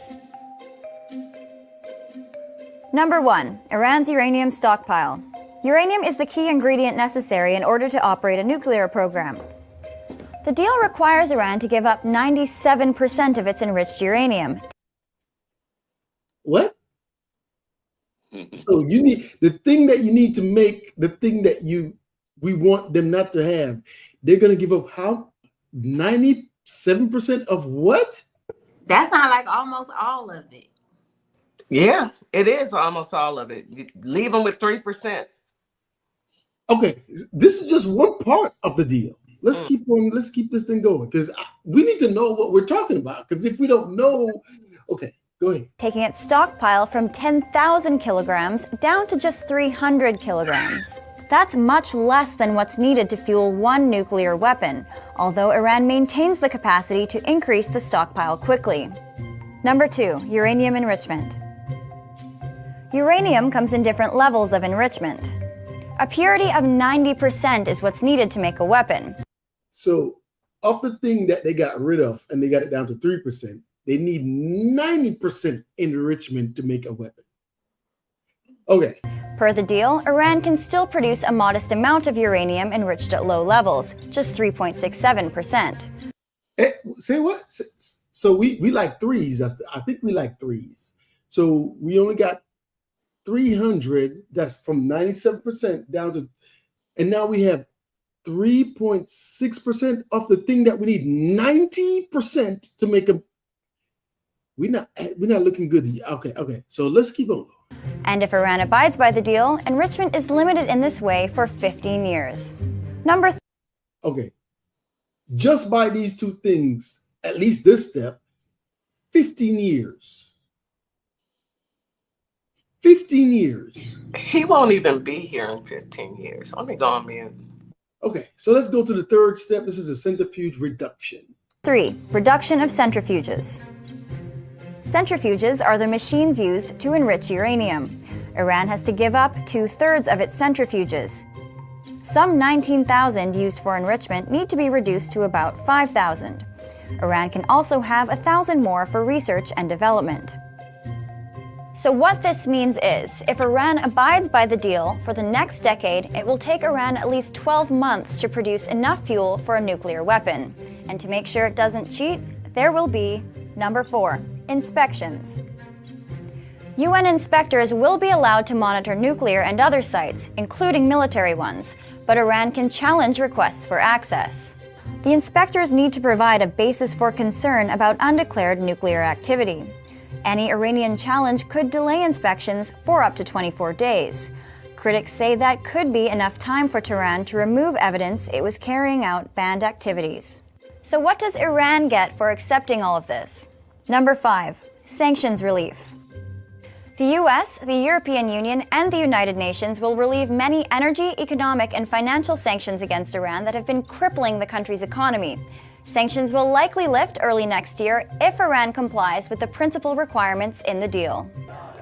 Speaker 9: Number 1. Iran's uranium stockpile. Uranium is the key ingredient necessary in order to operate a nuclear program. The deal requires Iran to give up 97% of its enriched uranium.
Speaker 7: What? So you need the thing that you need to make, the thing that we want them not to have. They're going to give up how? 97% of what?
Speaker 2: That sounds like almost all of it.
Speaker 1: Yeah, it is almost all of it. You leave them with 3%.
Speaker 7: Okay, this is just one part of the deal. Let's keep on. Let's keep this thing going, because we need to know what we're talking about. Because if we don't know, okay, go ahead.
Speaker 9: Taking its stockpile from 10,000 kilograms down to just 300 kilograms. That's much less than what's needed to fuel one nuclear weapon, although Iran maintains the capacity to increase the stockpile quickly. Number 2, uranium enrichment. Uranium comes in different levels of enrichment. A purity of 90% is what's needed to make a weapon.
Speaker 7: So, of the thing that they got rid of and they got it down to 3%, they need 90% enrichment to make a weapon. Okay.
Speaker 9: Per the deal, Iran can still produce a modest amount of uranium enriched at low levels, just 3.67%.
Speaker 7: Say what? So we like threes. I think we like threes. So we only got 300. That's from 97% down to, and now we have 3.6% of the thing that we need 90% to make a. We're not looking good. Okay. So let's keep on.
Speaker 9: And if Iran abides by the deal, enrichment is limited in this way for 15 years. Number 3.
Speaker 7: Okay. Just by these two things, at least this step, 15 years. 15 years.
Speaker 1: He won't even be here in 15 years. Let me go on mute.
Speaker 7: Okay, so let's go to the third step. This is a centrifuge reduction.
Speaker 9: 3. Reduction of centrifuges. Centrifuges are the machines used to enrich uranium. Iran has to give up 2/3 of its centrifuges. Some 19,000 used for enrichment need to be reduced to about 5,000. Iran can also have 1,000 more for research and development. So what this means is, if Iran abides by the deal, for the next decade, it will take Iran at least 12 months to produce enough fuel for a nuclear weapon. And to make sure it doesn't cheat, there will be, number 4, inspections. UN inspectors will be allowed to monitor nuclear and other sites, including military ones, but Iran can challenge requests for access. The inspectors need to provide a basis for concern about undeclared nuclear activity. Any Iranian challenge could delay inspections for up to 24 days. Critics say that could be enough time for Tehran to remove evidence it was carrying out banned activities. So what does Iran get for accepting all of this? Number 5, sanctions relief. The US, the European Union, and the United Nations will relieve many energy, economic, and financial sanctions against Iran that have been crippling the country's economy. Sanctions will likely lift early next year if Iran complies with the principal requirements in the deal.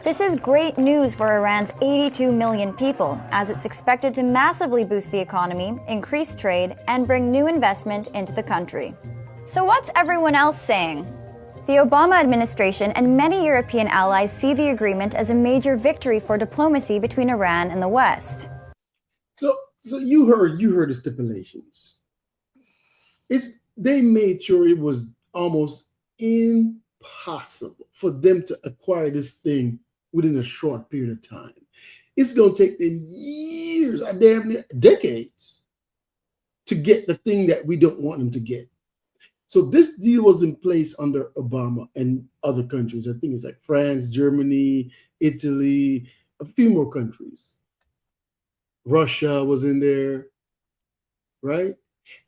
Speaker 9: This is great news for Iran's 82 million people, as it's expected to massively boost the economy, increase trade, and bring new investment into the country. So what's everyone else saying? The Obama administration and many European allies see the agreement as a major victory for diplomacy between Iran and the West.
Speaker 7: So you heard the stipulations. They made sure it was almost impossible for them to acquire this thing within a short period of time. It's going to take them years, damn near decades, to get the thing that we don't want them to get. So this deal was in place under Obama and other countries. I think it's like France, Germany, Italy, a few more countries. Russia was in there, right?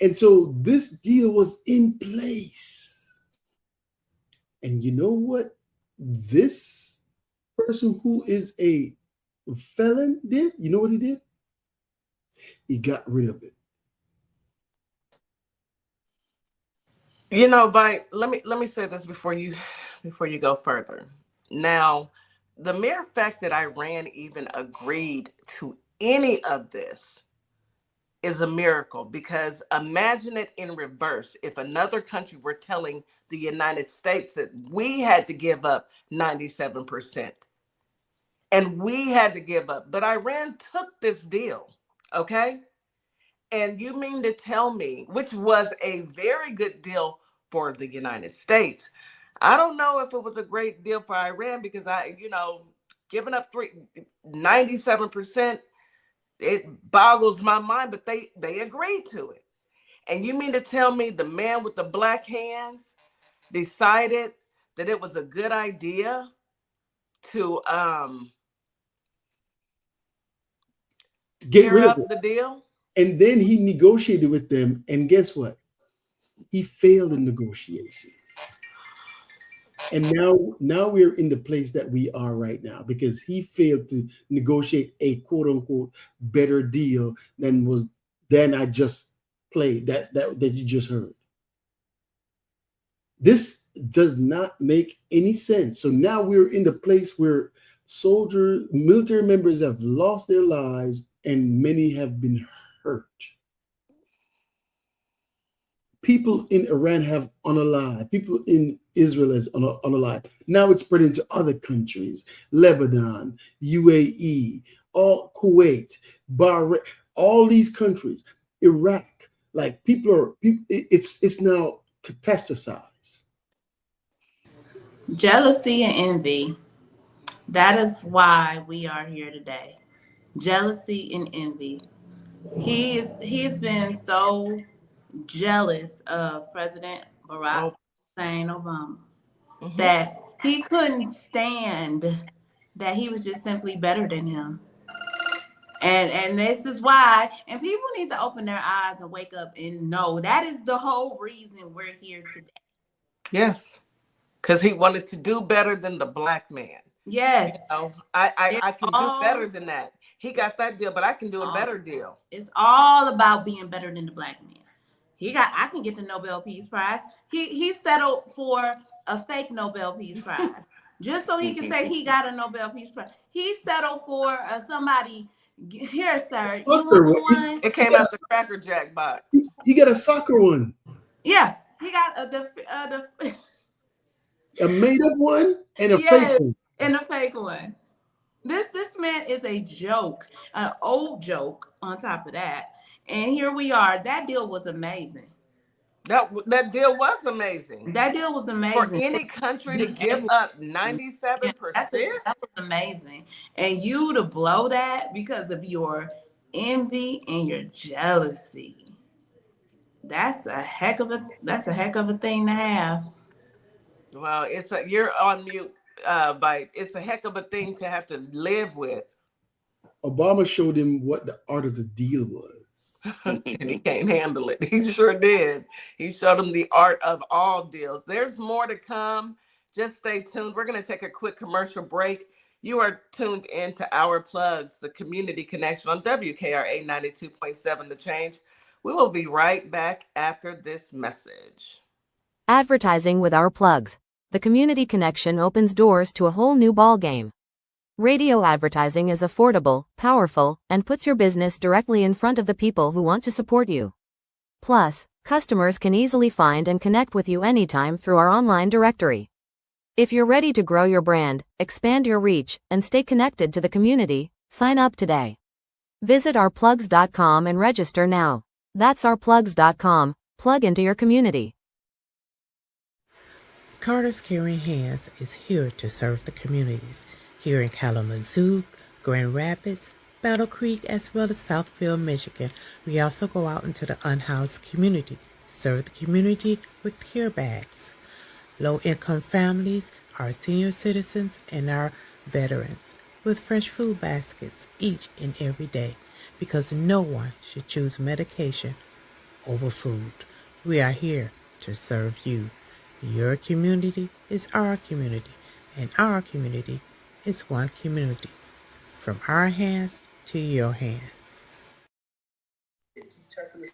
Speaker 7: And so this deal was in place. And you know what this person who is a felon did? You know what he did? He got rid of it.
Speaker 1: You know, Vi, let me say this before you go further. Now, the mere fact that Iran even agreed to any of this is a miracle, because imagine it in reverse. If another country were telling the United States that we had to give up 97% and we had to give up, but Iran took this deal, okay? And you mean to tell me, which was a very good deal for the United States. I don't know if it was a great deal for Iran, because giving up 97%, it boggles my mind, but they agreed to it. And you mean to tell me the man with the black hands decided that it was a good idea to
Speaker 7: Get rid
Speaker 1: tear
Speaker 7: of
Speaker 1: up
Speaker 7: it.
Speaker 1: the deal?
Speaker 7: And then he negotiated with them. And guess what? He failed in negotiation. And now we're in the place that we are right now because he failed to negotiate a quote unquote better deal than I just played that you just heard. This does not make any sense. So now we're in the place where military members have lost their lives and many have been hurt. People in Iran have unalived. People in Israel has unalived. Now it's spreading to other countries: Lebanon, UAE, all Kuwait, Bahrain, all these countries, Iraq. Like it's now catastrophized.
Speaker 2: Jealousy and envy. That is why we are here today. Jealousy and envy. He's been so jealous of President Barack
Speaker 1: Oh,
Speaker 2: Hussein Obama
Speaker 1: mhm.
Speaker 2: that he couldn't stand that he was just simply better than him. And this is why, and people need to open their eyes and wake up and know that is the whole reason we're here today.
Speaker 1: Yes, because he wanted to do better than the black man.
Speaker 2: Yes.
Speaker 1: I can do better than that. He got that deal, but I can do a better deal.
Speaker 2: It's all about being better than the black man. I can get the Nobel Peace Prize. He settled for a fake Nobel Peace Prize just so he can say he got a Nobel Peace Prize. He settled for somebody. Here, sir, you want one?
Speaker 1: It came out the Cracker Jack box.
Speaker 7: He got a soccer one.
Speaker 2: Yeah, he got
Speaker 7: a made up one and a fake one.
Speaker 2: And a fake one. This man is a joke, an old joke on top of that. And here we are. That deal was amazing.
Speaker 1: That deal was amazing.
Speaker 2: That deal was amazing.
Speaker 1: For any country to give up 97%.
Speaker 2: That was amazing. And you to blow that because of your envy and your jealousy. That's a heck of a thing to have.
Speaker 1: Well, you're on mute, but it's a heck of a thing to have to live with.
Speaker 7: Obama showed him what the art of the deal was.
Speaker 1: And he can't handle it. He sure did. He showed him the art of all deals. There's more to come. Just stay tuned. We're going to take a quick commercial break. You are tuned in to Our Plugs, the community connection on WKRA 92.7 The Change. We will be right back after this message.
Speaker 4: Advertising with Our Plugs. The community connection opens doors to a whole new ballgame. Radio advertising is affordable, powerful, and puts your business directly in front of the people who want to support you. Plus, customers can easily find and connect with you anytime through our online directory. If you're ready to grow your brand, expand your reach, and stay connected to the community, sign up today. Visit ourplugs.com and register now. That's ourplugs.com. Plug into your community.
Speaker 10: Carter's Caring Hands is here to serve the communities here in Kalamazoo, Grand Rapids, Battle Creek, as well as Southfield, Michigan. We also go out into the unhoused community, serve the community with care bags. Low-income families, our senior citizens, and our veterans with fresh food baskets each and every day, because no one should choose medication over food. We are here to serve you. Your community is our community, and our community is one community. From our hands to your hands.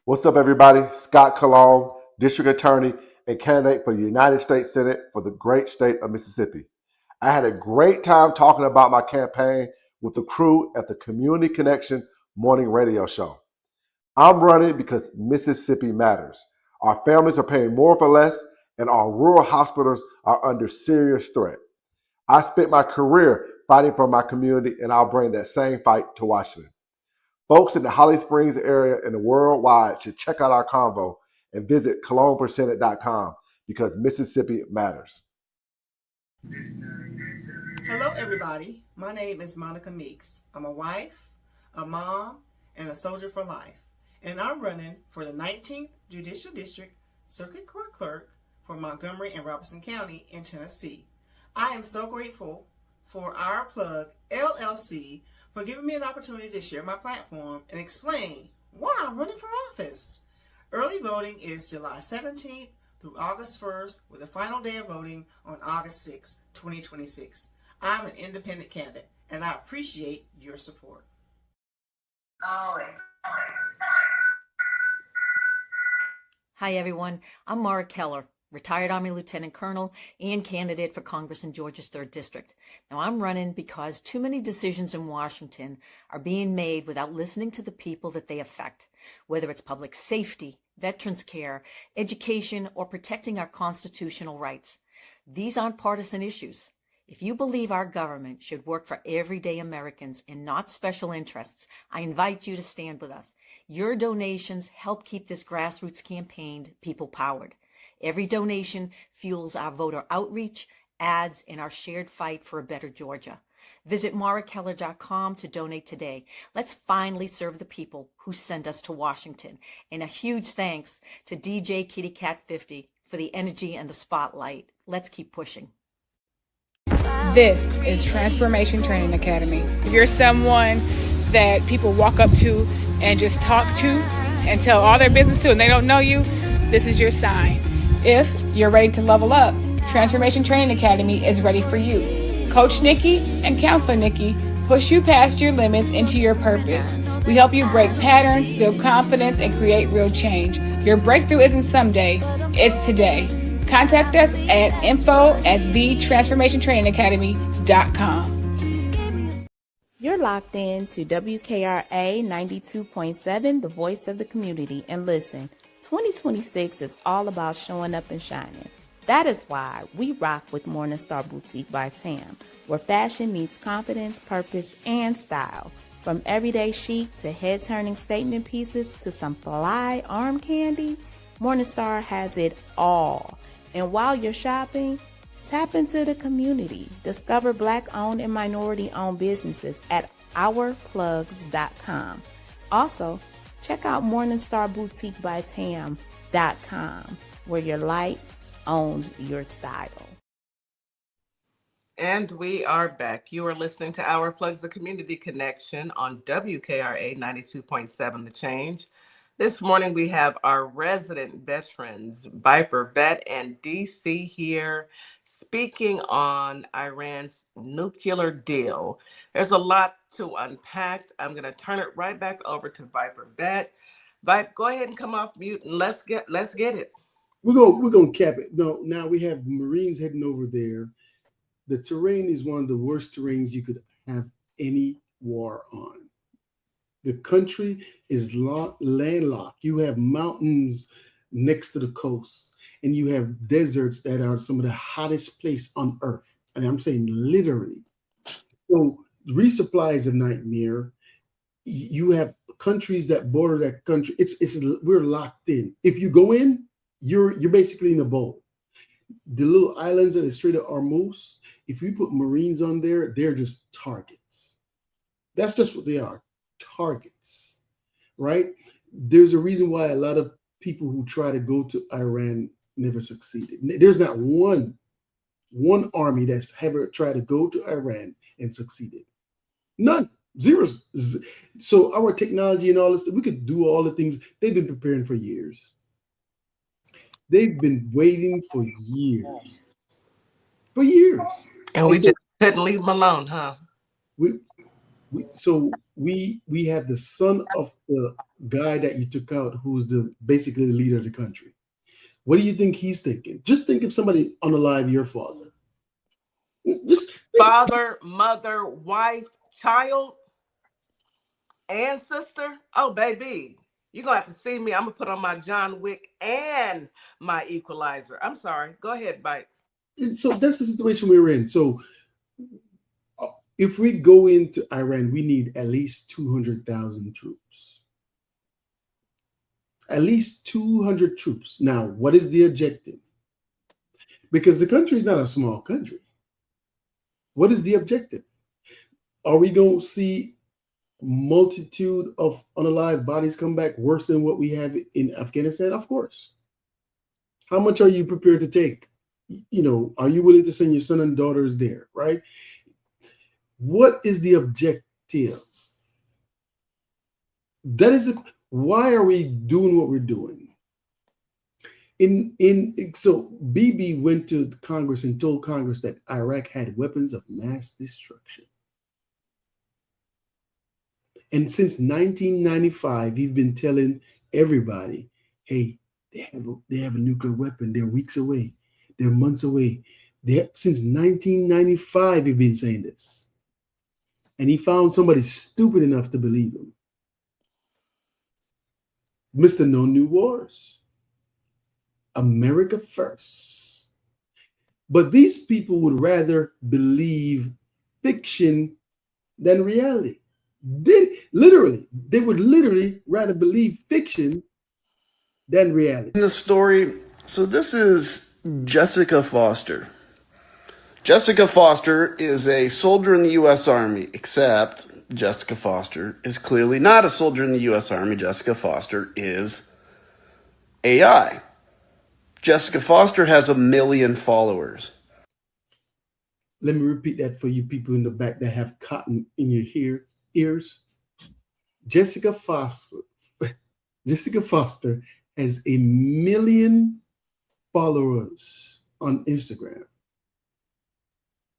Speaker 11: What's up, everybody? Scott Cologne, District Attorney and candidate for the United States Senate for the great state of Mississippi. I had a great time talking about my campaign with the crew at the Community Connection morning radio show. I'm running because Mississippi matters. Our families are paying more for less, and our rural hospitals are under serious threat. I spent my career fighting for my community, and I'll bring that same fight to Washington. Folks in the Holly Springs area and the worldwide should check out our convo and visit cologneforsenate.com because Mississippi matters.
Speaker 12: Hello, everybody. My name is Monica Meeks. I'm a wife, a mom, and a soldier for life. And I'm running for the 19th Judicial District Circuit Court Clerk for Montgomery and Robertson County in Tennessee. I am so grateful for Our Plug LLC for giving me an opportunity to share my platform and explain why I'm running for office. Early voting is July 17th through August 1st, with the final day of voting on August 6, 2026. I'm an independent candidate, and I appreciate your support.
Speaker 13: Hi, everyone. I'm Mara Keller, retired Army Lieutenant Colonel and candidate for Congress in Georgia's 3rd District. Now, I'm running because too many decisions in Washington are being made without listening to the people that they affect, whether it's public safety, veterans care, education, or protecting our constitutional rights. These aren't partisan issues. If you believe our government should work for everyday Americans and not special interests, I invite you to stand with us. Your donations help keep this grassroots campaign people-powered. Every donation fuels our voter outreach, ads, and our shared fight for a better Georgia. Visit marakeller.com to donate today. Let's finally serve the people who send us to Washington. And a huge thanks to DJ Kitty Cat 50 for the energy and the spotlight. Let's keep pushing.
Speaker 5: This is Transformation Training Academy. If you're someone that people walk up to and just talk to and tell all their business to and they don't know you, this is your sign. If you're ready to level up, Transformation Training Academy is ready for you. Coach Nikki and Counselor Nikki push you past your limits into your purpose. We help you break patterns, build confidence, and create real change. Your breakthrough isn't someday, it's today. Contact us at info@thetransformationtrainingacademy.com.
Speaker 14: You're locked in to WKRA 92.7, the voice of the community. And listen, 2026 is all about showing up and shining. That is why we rock with Morningstar Boutique by Tam, where fashion meets confidence, purpose, and style. From everyday chic to head-turning statement pieces to some fly arm candy, Morningstar has it all. And while you're shopping, tap into the community. Discover Black-owned and minority-owned businesses at ourplugsllc.com. Also, check out morningstarboutiquebytam.com, where your light owns your style.
Speaker 1: And we are back. You are listening to Our Plugs, the Community Connection on WKRA 92.7 The Change. This morning we have our resident veterans, viper.vet and DC here, speaking on Iran's nuclear deal. There's a lot to unpack. I'm going to turn it right back over to viper.vet. Vipe, go ahead and come off mute and let's get it.
Speaker 7: We're gonna cap it. No, now we have Marines heading over there. The terrain is one of the worst terrains you could have any war on. The country is landlocked. You have mountains next to the coast, and you have deserts that are some of the hottest place on earth. And I'm saying literally. So resupply is a nightmare. You have countries that border that country. We're locked in. If you go in, you're basically in a bowl. The little islands at the Strait of Hormuz, if you put Marines on there, they're just targets. That's just what they are. targets, right? There's a reason why a lot of people who try to go to Iran never succeeded. There's not one army that's ever tried to go to Iran and succeeded. None. Zeros. So our technology and all this, we could do all the things. They've been preparing for years. They've been waiting for years. For years.
Speaker 1: And we just couldn't leave them alone, huh?
Speaker 7: We have the son of the guy that you took out, who's basically the leader of the country. What do you think he's thinking? Just think of somebody unalive your father.
Speaker 1: Father, mother, wife, child, and sister. Oh, baby, you're going to have to see me. I'm going to put on my John Wick and my Equalizer. I'm sorry. Go ahead, Bite.
Speaker 7: So that's the situation we're in. So if we go into Iran, we need at least 200,000 troops. At least 200 troops. Now, what is the objective? Because the country is not a small country. What is the objective? Are we going to see multitude of unalive bodies come back worse than what we have in Afghanistan? Of course. How much are you prepared to take? Are you willing to send your son and daughters there, right? What is the objective? That is why are we doing what we're doing? So Bibi went to Congress and told Congress that Iraq had weapons of mass destruction. And since 1995, he's been telling everybody, hey, they have a nuclear weapon. They're weeks away. They're months away. Since 1995, he's been saying this. And he found somebody stupid enough to believe him. Mr. No New Wars. America first. But these people would rather believe fiction than reality. They would literally rather believe fiction than reality.
Speaker 15: In the story, so this is Jessica Foster. Jessica Foster is a soldier in the U.S. Army, except Jessica Foster is clearly not a soldier in the U.S. Army. Jessica Foster is AI. Jessica Foster has 1 million followers.
Speaker 7: Let me repeat that for you people in the back that have cotton in your ears. Jessica Foster has 1 million followers on Instagram.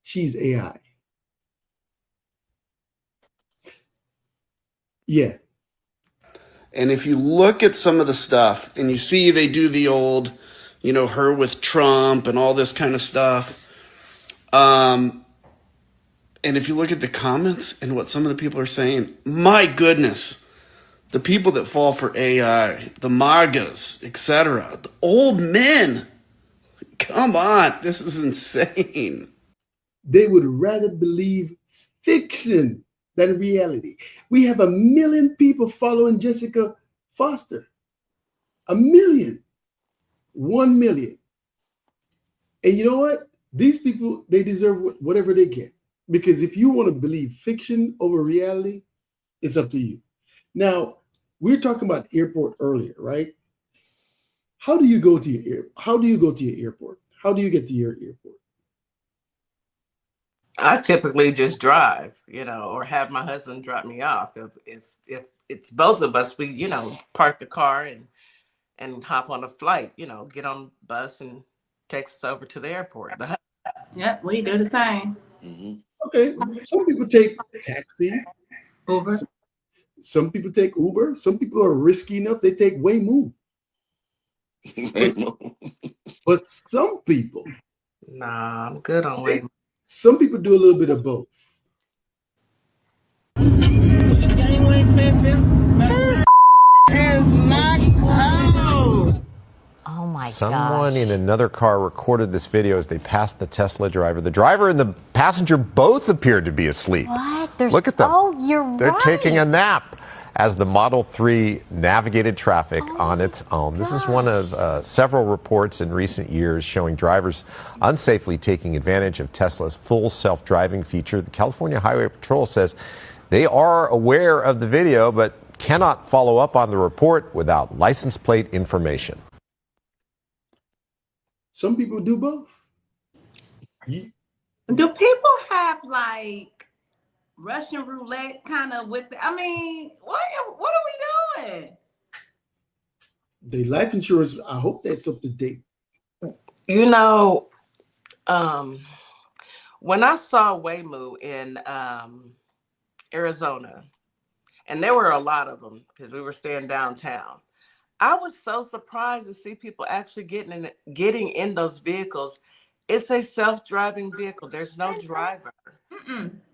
Speaker 7: She's AI. Yeah.
Speaker 15: And if you look at some of the stuff and you see they do the old, her with Trump and all this kind of stuff. And if you look at the comments and what some of the people are saying, my goodness, the people that fall for AI, the MAGAs, etc., the old men, come on, this is insane.
Speaker 7: They would rather believe fiction than reality. We have 1 million people following Jessica Foster. 1 million. 1 million. And you know what? These people, they deserve whatever they get. Because if you want to believe fiction over reality, it's up to you. Now, we were talking about airport earlier, right? How do you go to your airport? How do you get to your airport?
Speaker 1: I typically just drive, or have my husband drop me off. If it's both of us, we, park the car and hop on a flight, get on the bus and takes us over to the airport.
Speaker 2: Yep, we do the same.
Speaker 15: Mm-hmm.
Speaker 7: Okay, some people take taxi,
Speaker 2: Uber.
Speaker 7: Some people take Uber. Some people are risky enough, they take Waymo. But some people,
Speaker 1: nah, I'm good on Waymo.
Speaker 7: Some people do a little bit of both.
Speaker 16: Oh my God. Someone in another car recorded this video as they passed the Tesla driver. The driver and the passenger both appeared to be asleep.
Speaker 9: What?
Speaker 16: Look at them.
Speaker 9: Oh, you're
Speaker 16: They're
Speaker 9: right.
Speaker 16: taking a nap as the Model 3 navigated traffic on its own. This is one of several reports in recent years showing drivers unsafely taking advantage of Tesla's full self-driving feature. The California Highway Patrol says They are aware of the video, but cannot follow up on the report without license plate information.
Speaker 7: Some people do both.
Speaker 2: Do people have like Russian roulette kind of with? I mean, what are we doing?
Speaker 7: The life insurance, I hope that's up to date.
Speaker 1: You know, when I saw Waymo in Arizona, and there were a lot of them because we were staying downtown, I was so surprised to see people actually getting in those vehicles. It's a self-driving vehicle. There's no driver.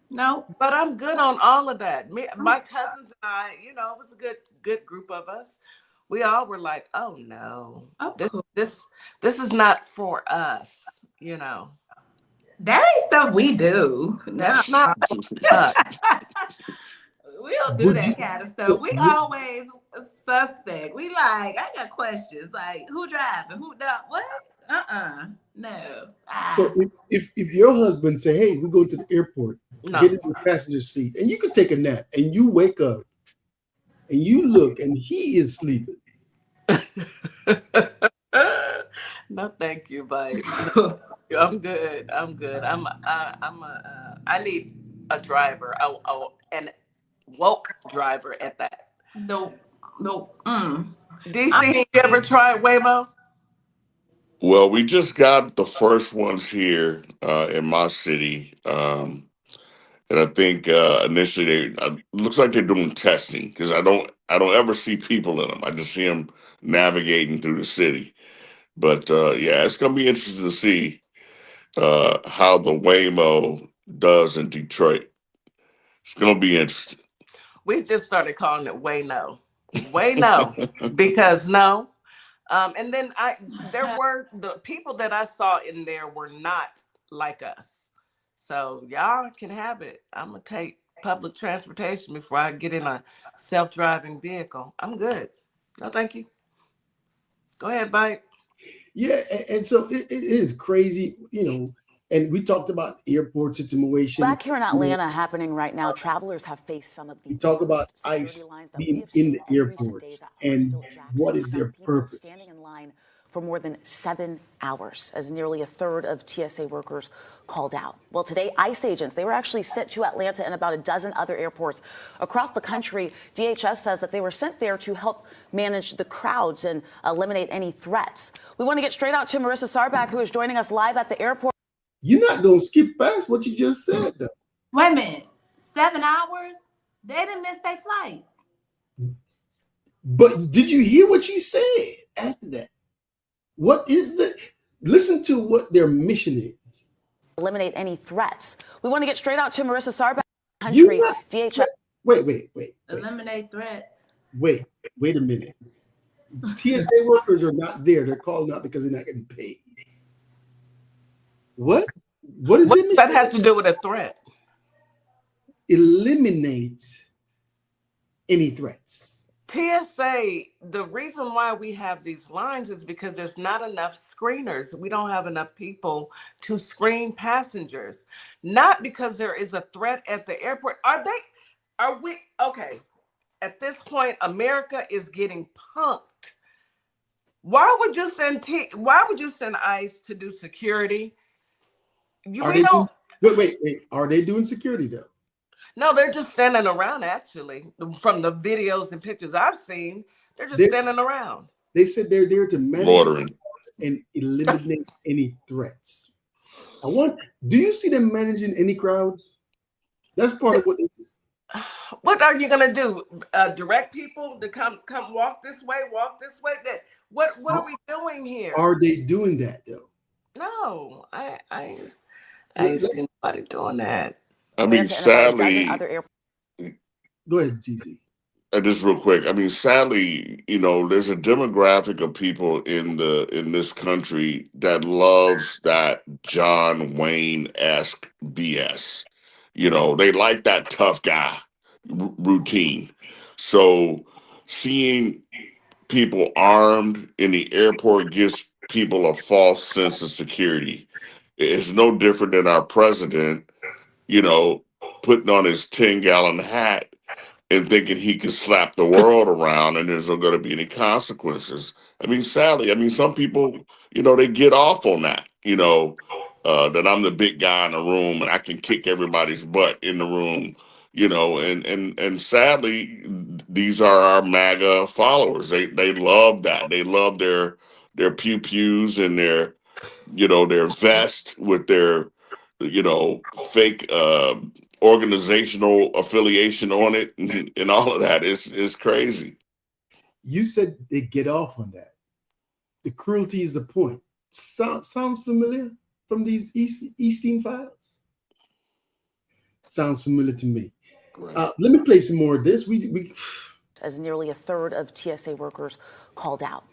Speaker 2: No.
Speaker 1: But I'm good on all of that. My cousins and I, it was a good group of us. We all were like, "Oh no, this is not for us."
Speaker 2: That ain't stuff we do.
Speaker 1: That's not for us.
Speaker 2: We don't do that kind of stuff. We always suspect. We like, I got questions. Like, who driving? Who not? What? No.
Speaker 7: So if your husband say, "Hey, we go to the airport, get in the passenger seat, and you can take a nap," and you wake up and you look and he is sleeping.
Speaker 1: No, thank you, but I'm good. I need a driver, an woke driver at that.
Speaker 2: No.
Speaker 1: DC, you ever tried Waymo?
Speaker 6: Well, we just got the first ones here in my city. And I think initially looks like they're doing testing because I don't ever see people in them. I just see them navigating through the city. But yeah, it's gonna be interesting to see how the Waymo does in Detroit. It's gonna be interesting.
Speaker 1: We just started calling it Wayno, because no. And then there were the people that I saw in there were not like us. So y'all can have it. I'm gonna take public transportation before I get in a self-driving vehicle. I'm good. No, thank you. Go ahead, Bite.
Speaker 7: Yeah, and so it is crazy, and we talked about airport situation.
Speaker 17: Back here in Atlanta happening right now, travelers have faced some of the
Speaker 7: we talk about ICE being in the airports and what is their purpose.
Speaker 17: Standing in line for more than 7 hours, as nearly a third of TSA workers called out. Well, today, ICE agents, they were actually sent to Atlanta and about a dozen other airports across the country. DHS says that they were sent there to help manage the crowds and eliminate any threats. We want to get straight out to Marissa Sarback, who is joining us live at the airport.
Speaker 7: You're not going to skip past what you just said, though.
Speaker 2: Wait a minute. 7 hours? They didn't miss their flights.
Speaker 7: But did you hear what she said after that? What is the... Listen to what their mission is.
Speaker 17: Eliminate any threats. We want to get straight out to Marissa Sarback. Country, DHS.
Speaker 7: Wait.
Speaker 2: Eliminate threats.
Speaker 7: Wait a minute. TSA workers are not there. They're called out because they're not getting paid. What does
Speaker 1: that have to do with a threat?
Speaker 7: Eliminates any threats.
Speaker 1: TSA, the reason why we have these lines is because there's not enough screeners. We don't have enough people to screen passengers. Not because there is a threat at the airport. Are we okay? At this point, America is getting punked. Why would you send ICE to do security?
Speaker 7: Wait. Are they doing security though?
Speaker 1: No, they're just standing around. Actually, from the videos and pictures I've seen, they're standing around.
Speaker 7: They said they're there to manage and eliminate any threats. Do you see them managing any crowds? That's part of what they do.
Speaker 1: What are you gonna do? Direct people to come walk this way? What are we doing here?
Speaker 7: Are they doing that though?
Speaker 1: No, I ain't seen nobody doing that.
Speaker 6: I mean, sadly.
Speaker 7: Go ahead, GZ.
Speaker 6: Just real quick. I mean, sadly, there's a demographic of people in this country that loves that John Wayne-esque BS. They like that tough guy routine. So seeing people armed in the airport gives people a false sense of security. It's no different than our president, putting on his 10-gallon hat and thinking he can slap the world around and there's not going to be any consequences. I mean, sadly, I mean, some people, they get off on that, that I'm the big guy in the room and I can kick everybody's butt in the room, and sadly, these are our MAGA followers. They love that. They love their pew pews and their vest with their, fake organizational affiliation on it and all of that. It's crazy.
Speaker 7: You said they get off on that. The cruelty is the point. Sounds familiar from these Easting files? Sounds familiar to me.
Speaker 6: Right.
Speaker 7: Let me play some more of this. We
Speaker 17: As nearly a third of TSA workers called out.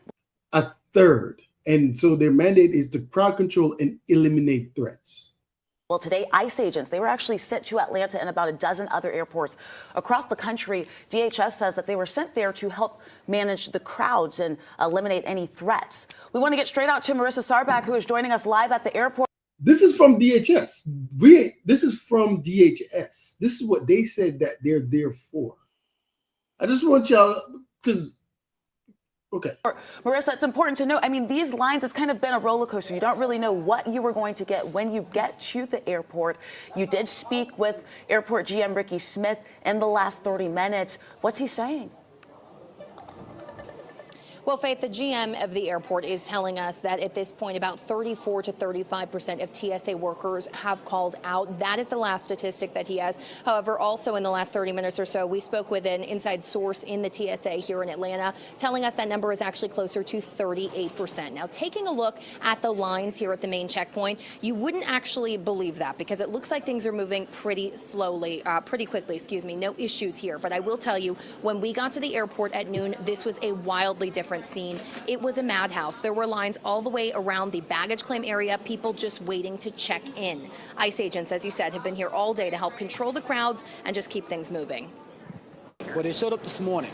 Speaker 7: A third. And so their mandate is to crowd control and eliminate threats.
Speaker 17: Well, today, ICE agents, they were actually sent to Atlanta and about a dozen other airports across the country. DHS says that they were sent there to help manage the crowds and eliminate any threats. We want to get straight out to Marissa Sarback, who is joining us live at the airport.
Speaker 7: This is from DHS. This is from DHS. This is what they said that they're there for. I just want y'all, because okay.
Speaker 17: Marissa, it's important to know, I mean, these lines, it's kind of been a roller coaster. You don't really know what you were going to get when you get to the airport. You did speak with Airport GM Ricky Smith in the last 30 minutes. What's he saying?
Speaker 18: Well, Faith, the GM of the airport is telling us that at this point, about 34 to 35% of TSA workers have called out. That is the last statistic that he has. However, also in the last 30 minutes or so, we spoke with an inside source in the TSA here in Atlanta, telling us that number is actually closer to 38%. Now, taking a look at the lines here at the main checkpoint, you wouldn't actually believe that because it looks like things are moving pretty quickly, no issues here. But I will tell you, when we got to the airport at noon, this was a wildly different scene. It was a madhouse. There were lines all the way around the baggage claim area, people just waiting to check in. ICE agents, as you said, have been here all day to help control the crowds and just keep things moving.
Speaker 19: Well, they showed up this morning,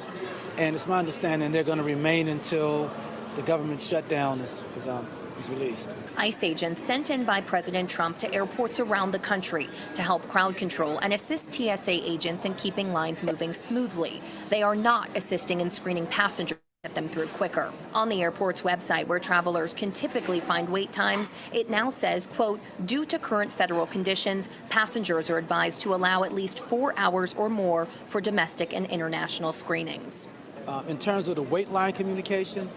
Speaker 19: and it's my understanding they're going to remain until the government shutdown is released.
Speaker 18: ICE agents sent in by President Trump to airports around the country to help crowd control and assist TSA agents in keeping lines moving smoothly. They are not assisting in screening passengers, get them through quicker. On the airport's website, where travelers can typically find wait times, it now says, quote, due to current federal conditions, passengers are advised to allow at least 4 hours or more for domestic and international screenings.
Speaker 19: In terms of the wait line communication,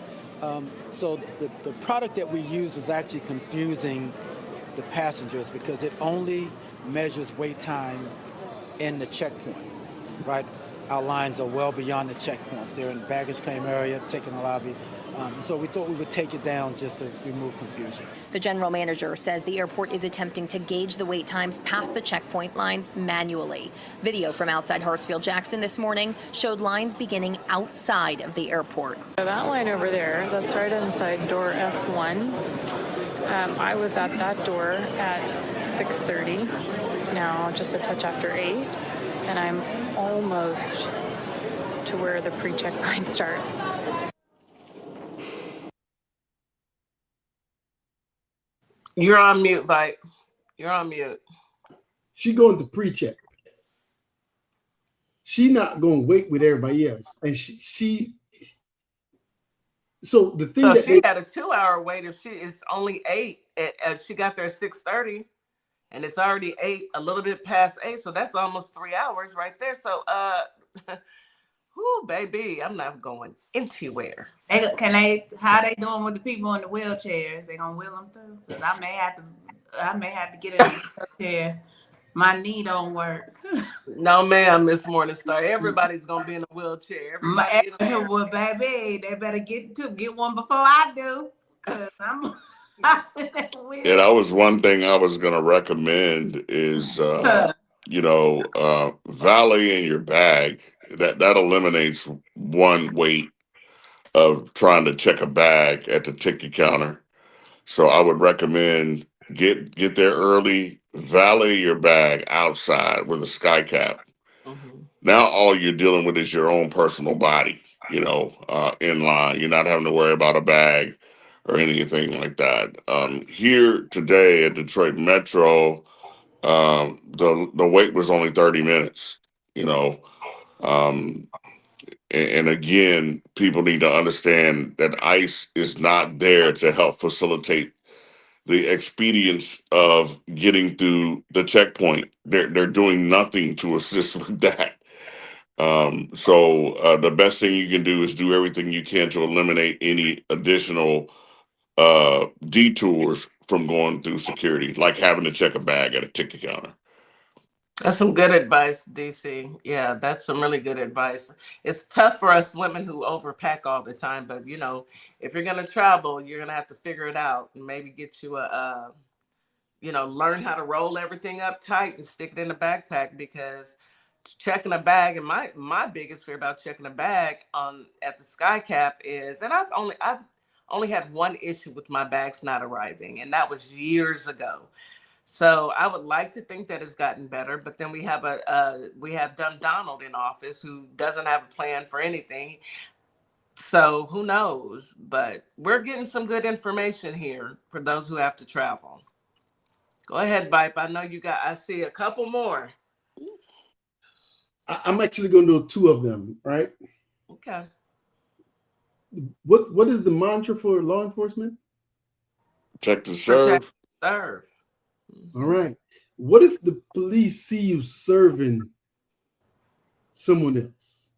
Speaker 19: so the product that we used was actually confusing the passengers because it only measures wait time in the checkpoint, right? Our lines are well beyond the checkpoints. They're in the baggage claim area, taking the lobby. So we thought we would take it down just to remove confusion.
Speaker 18: The general manager says the airport is attempting to gauge the wait times past the checkpoint lines manually. Video from outside Hartsfield-Jackson this morning showed lines beginning outside of the airport.
Speaker 20: That line over there, that's right inside door S1. I was at that door at 6:30. It's now just a touch after 8. And I'm almost to where the pre-check line starts.
Speaker 1: You're on mute, Vipe. You're on mute.
Speaker 7: She going to pre-check. She not going to wait with everybody else. And she so the thing
Speaker 1: so she had a 2-hour wait if it's only 8. She got there at 6:30. And it's already 8, a little bit past 8, so that's almost 3 hours right there. So, whoo, baby, I'm not going anywhere.
Speaker 2: How they doing with the people in the wheelchairs? They gonna wheel them through? Because I may have to get in a wheelchair. My knee don't work.
Speaker 1: No, ma'am, Miss Morningstar. Everybody's gonna be in a wheelchair.
Speaker 2: Well, baby, they better get one before I do, because I'm.
Speaker 6: Yeah, that was one thing I was going to recommend is, valet in your bag. That eliminates one wait of trying to check a bag at the ticket counter. So I would recommend get there early, valet your bag outside with a sky cap.
Speaker 1: Mm-hmm.
Speaker 6: Now all you're dealing with is your own personal body, in line. You're not having to worry about a bag or anything like that. Here today at Detroit Metro, The wait was only 30 minutes. You know, um, and again, people need to understand that ICE is not there to help facilitate the expedience of getting through the checkpoint. They're doing nothing to assist with that. So the best thing you can do is do everything you can to eliminate any additional detours from going through security, like having to check a bag at a ticket counter.
Speaker 1: That's some good advice, DC. Yeah, that's some really good advice. It's tough for us women who overpack all the time, but you know, if you're gonna travel, you're gonna have to figure it out and maybe get you a learn how to roll everything up tight and stick it in the backpack, because checking a bag, and my biggest fear about checking a bag on at the Sky Cap is, and I've only had one issue with my bags not arriving, and that was years ago. So I would like to think that it's gotten better, but then we have Dumb Donald in office who doesn't have a plan for anything. So who knows? But we're getting some good information here for those who have to travel. Go ahead, Vipe. I know I see a couple more.
Speaker 7: I'm actually going to do two of them, right?
Speaker 1: Okay.
Speaker 7: What is the mantra for law enforcement?
Speaker 6: Protect and serve.
Speaker 1: Protect and serve.
Speaker 7: All right. What if the police see you serving someone else?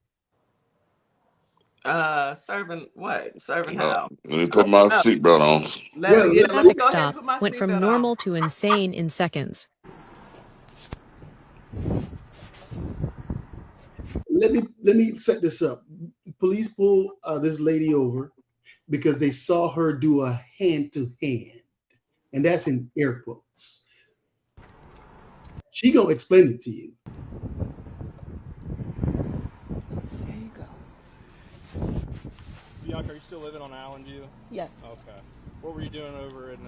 Speaker 1: Serving what? Serving how?
Speaker 6: Let me put my seatbelt on.
Speaker 1: Let me
Speaker 4: Traffic
Speaker 1: go ahead and
Speaker 4: stop
Speaker 1: put my
Speaker 4: went from
Speaker 1: seatbelt
Speaker 4: normal
Speaker 1: on.
Speaker 4: to insane in seconds.
Speaker 7: Let me set this up. Police pull this lady over because they saw her do a hand-to-hand, and that's in air quotes. She gonna explain it to you.
Speaker 21: There you go.
Speaker 22: Bianca, are you still living on Allen View?
Speaker 21: Yes.
Speaker 22: Okay. What were you doing over in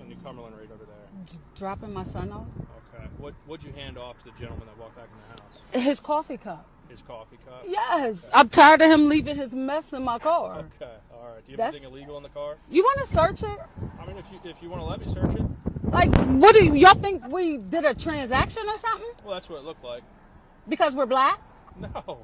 Speaker 22: New Cumberland right over there?
Speaker 21: Dropping my son off.
Speaker 22: Okay. What'd you hand off to the gentleman that walked back in the house?
Speaker 21: His coffee cup.
Speaker 22: His coffee cup?
Speaker 21: Yes.
Speaker 22: Okay.
Speaker 21: I'm tired of him leaving his mess in my car.
Speaker 22: Okay. All right. Do you have anything illegal in the car?
Speaker 21: You want to search it?
Speaker 22: I mean, if you want to let me search it.
Speaker 21: Like, what do y'all think we did a transaction or something?
Speaker 22: Well, that's what it looked like.
Speaker 21: Because we're black?
Speaker 22: No.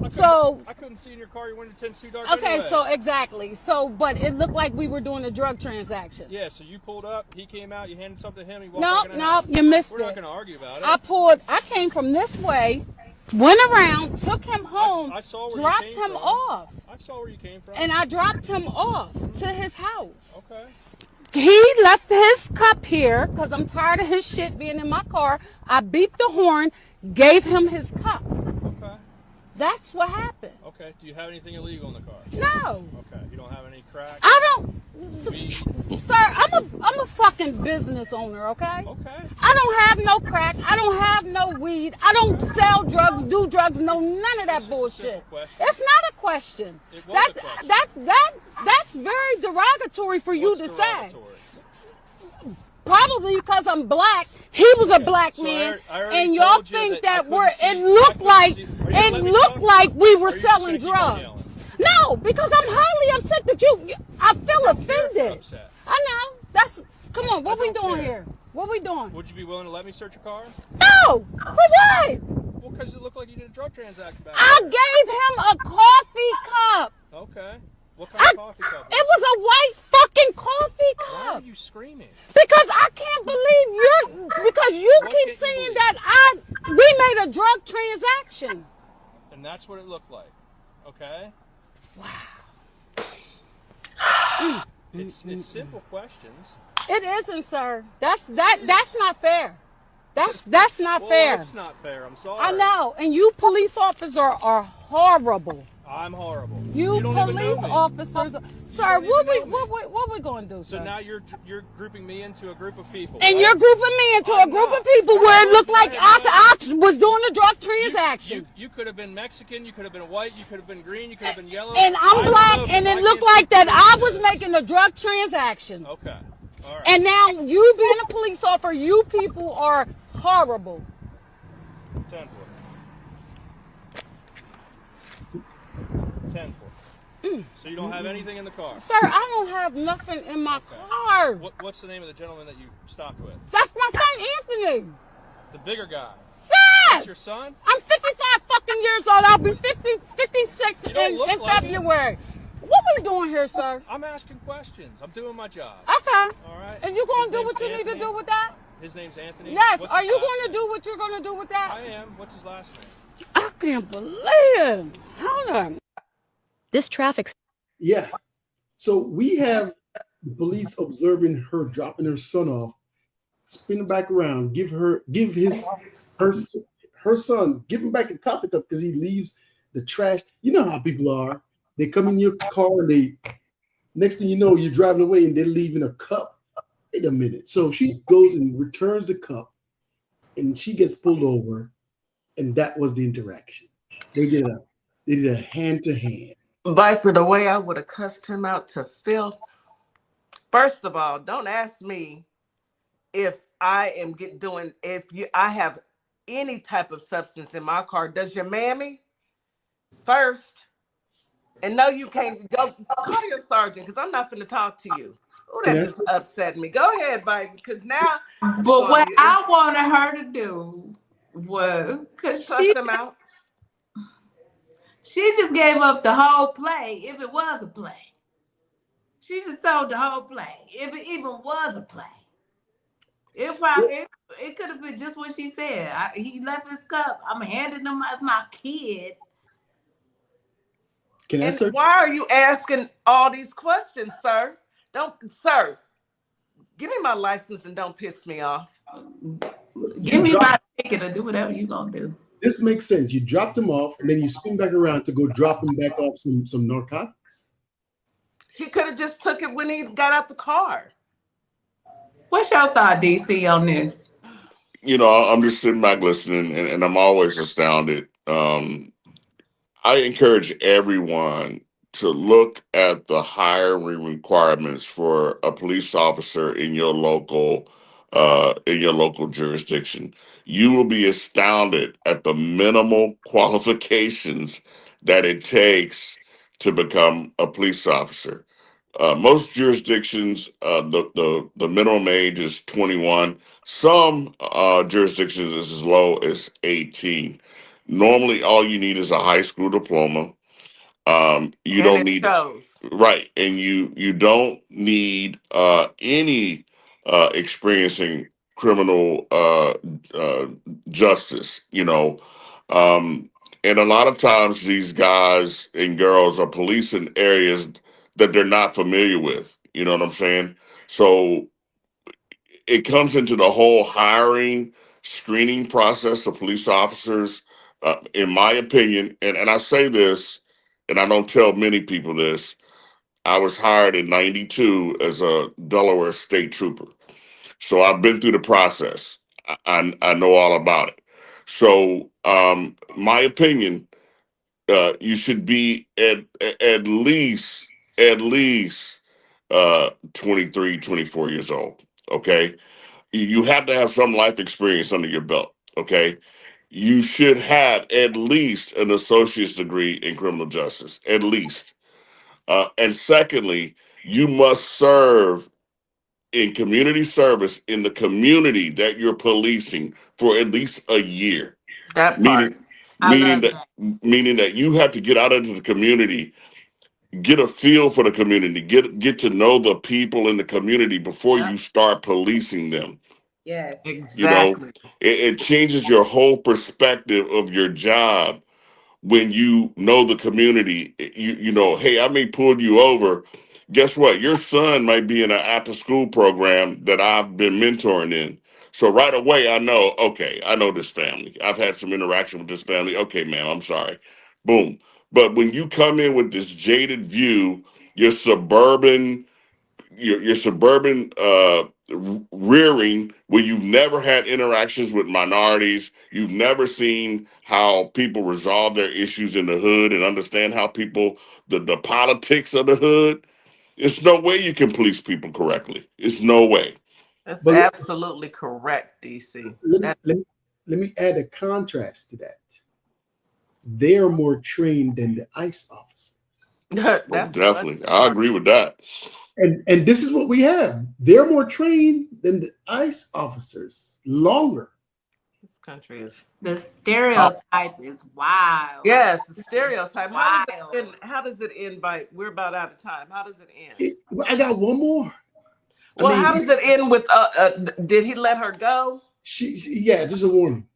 Speaker 22: I couldn't see in your car. Your window tints too dark.
Speaker 21: Okay,
Speaker 22: anyway.
Speaker 21: so exactly. So, but it looked like we were doing a drug transaction.
Speaker 22: Yeah, so you pulled up, he came out, you handed something to him, he walked back in the
Speaker 21: No,
Speaker 22: house.
Speaker 21: you missed it.
Speaker 22: We're not going to argue about it.
Speaker 21: I came from this way, went around, took him home,
Speaker 22: I saw where
Speaker 21: dropped
Speaker 22: you came
Speaker 21: him
Speaker 22: from.
Speaker 21: off.
Speaker 22: I saw where you came from.
Speaker 21: And I dropped him off to his house.
Speaker 22: Okay.
Speaker 21: He left his cup here because I'm tired of his shit being in my car. I beeped the horn, gave him his cup.
Speaker 22: Okay.
Speaker 21: That's what happened.
Speaker 22: Okay. Do you have anything illegal in the car?
Speaker 21: No.
Speaker 22: Okay. You don't have any crack?
Speaker 21: I don't. Sir, I'm a fucking business owner, okay?
Speaker 22: Okay.
Speaker 21: I don't have no crack. I don't have no weed. I don't sell drugs, do drugs, no none of that bullshit. It's not a question.
Speaker 22: It was a question.
Speaker 21: That's very derogatory for you to say. Probably because I'm black. He was a black man, and y'all think that it looked like we were selling drugs. No, because I'm highly upset that I feel offended. I know. Come on, what we doing here? What we doing?
Speaker 22: Would you be willing to let me search your car?
Speaker 21: No! For what?
Speaker 22: Well, because it looked like you did a drug transaction back
Speaker 21: I
Speaker 22: there.
Speaker 21: gave him a coffee cup.
Speaker 22: Okay. What kind of coffee cup?
Speaker 21: It was a white fucking coffee cup.
Speaker 22: Why are you screaming?
Speaker 21: Because I can't believe because you keep saying that we made a drug transaction.
Speaker 22: And that's what it looked like. Okay?
Speaker 21: Wow.
Speaker 22: It's simple questions.
Speaker 21: It isn't, sir. That's not fair. That's not fair.
Speaker 22: It's not fair. I'm sorry.
Speaker 21: I know. And you police officers are horrible.
Speaker 22: I'm horrible.
Speaker 21: You
Speaker 22: don't even
Speaker 21: police
Speaker 22: know me.
Speaker 21: officers, sir. What we going to do, sir?
Speaker 22: So now you're grouping me into a group of people.
Speaker 21: And
Speaker 22: right?
Speaker 21: you're grouping me into a group of people where it looked like I was doing a drug transaction.
Speaker 22: You could have been Mexican, you could have been white, you could have been green, you could have been yellow.
Speaker 21: And I'm black, and it looked like that I was making a drug transaction.
Speaker 22: Okay. All right.
Speaker 21: And now you being a police officer, you people are horrible.
Speaker 22: 10-4. 10-4. So you don't have anything in the car?
Speaker 21: Sir, I don't have nothing in my car.
Speaker 22: What's the name of the gentleman that you stopped with?
Speaker 21: That's my son, Anthony.
Speaker 22: The bigger guy.
Speaker 21: Fat!
Speaker 22: That's your son?
Speaker 21: I'm 55 fucking years old. I'll be 56 in February. What are we doing here, sir?
Speaker 22: I'm asking questions. I'm doing my job.
Speaker 21: Okay.
Speaker 22: All right.
Speaker 21: And you going to do what you need to do with that?
Speaker 22: His name's Anthony?
Speaker 21: Yes.
Speaker 22: What's
Speaker 21: Are
Speaker 22: his
Speaker 21: you
Speaker 22: last
Speaker 21: going to
Speaker 22: name?
Speaker 21: do what you're going to do with that?
Speaker 22: I am. What's his last name?
Speaker 21: I can't believe it. Hold on.
Speaker 4: This traffic.
Speaker 7: Yeah. So we have the police observing her dropping her son off, spinning back around, give her son, give him back the coffee cup because he leaves the trash. You know how people are. They come in your car and they, next thing you know, you're driving away and they're leaving a cup. Wait a minute. So she goes and returns the cup and she gets pulled over. And that was the interaction. They did a hand to hand.
Speaker 1: Viper, the way I would have cussed him out to filth. First of all, don't ask me if I am I have any type of substance in my car. Does your mammy? First. And no, you can't go call your sergeant because I'm not finna talk to you. Oh, that just upset me. Go ahead, Viper, because now.
Speaker 2: But what I wanted her to do was because
Speaker 1: cuss him out.
Speaker 2: She just gave up the whole play if it was a play. She just told the whole play. If it even was a play. It could have been just what she said. He left his cup. I'm handing him as my kid.
Speaker 1: And why are you asking all these questions, sir? Sir, give me my license and don't piss me off.
Speaker 2: Give me my ticket or do whatever you're going to do.
Speaker 7: This makes sense. You dropped him off and then you spin back around to go drop him back off some narcotics.
Speaker 1: He could have just took it when he got out the car.
Speaker 2: What's your thought, DC, on this?
Speaker 6: You know, I'm just sitting back listening, and I'm always astounded. I encourage everyone to look at the hiring requirements for a police officer in your local jurisdiction. You will be astounded at the minimal qualifications that it takes to become a police officer. Most jurisdictions, the minimum age is 21. Some jurisdictions is as low as 18. Normally, all you need is a high school diploma. You don't need right, and you don't need any experience in criminal justice. You know, and a lot of times these guys and girls are policing areas that they're not familiar with. You know what I'm saying? So it comes into the whole hiring, screening process of police officers. In my opinion, and I say this, and I don't tell many people this, I was hired in '92 as a Delaware state trooper. So I've been through the process. I know all about it. So my opinion, you should be at least 23, 24 years old. Okay. You have to have some life experience under your belt. Okay. You should have at least an associate's degree in criminal justice, at least. And secondly, you must serve in community service in the community that you're policing for at least a year.
Speaker 1: That part.
Speaker 6: Meaning that you have to get out into the community, get a feel for the community, get to know the people in the community before you start policing them.
Speaker 2: Yes,
Speaker 6: exactly. You know, it changes your whole perspective of your job when you know the community. You know, hey, I may pull you over. Guess what? Your son might be in an after-school program that I've been mentoring in. So right away, I know, okay, I know this family. I've had some interaction with this family. Okay, ma'am, I'm sorry. Boom. But when you come in with this jaded view, your suburban rearing, where you've never had interactions with minorities, you've never seen how people resolve their issues in the hood and understand how people, the politics of the hood, it's no way you can police people correctly. It's no way.
Speaker 1: That's absolutely correct, DC.
Speaker 7: Let me add a contrast to that. They are more trained than the ICE officers.
Speaker 6: Definitely. I agree with that.
Speaker 7: And this is what we have. They're more trained than the ICE officers, longer.
Speaker 1: country is.
Speaker 2: The stereotype is wild.
Speaker 1: Yes, the stereotype.
Speaker 2: Wild.
Speaker 1: How does it end? We're about out of time. How does it end?
Speaker 7: I got one more.
Speaker 1: Well, how does it end with? Did he let her go?
Speaker 7: Yeah, just a warning.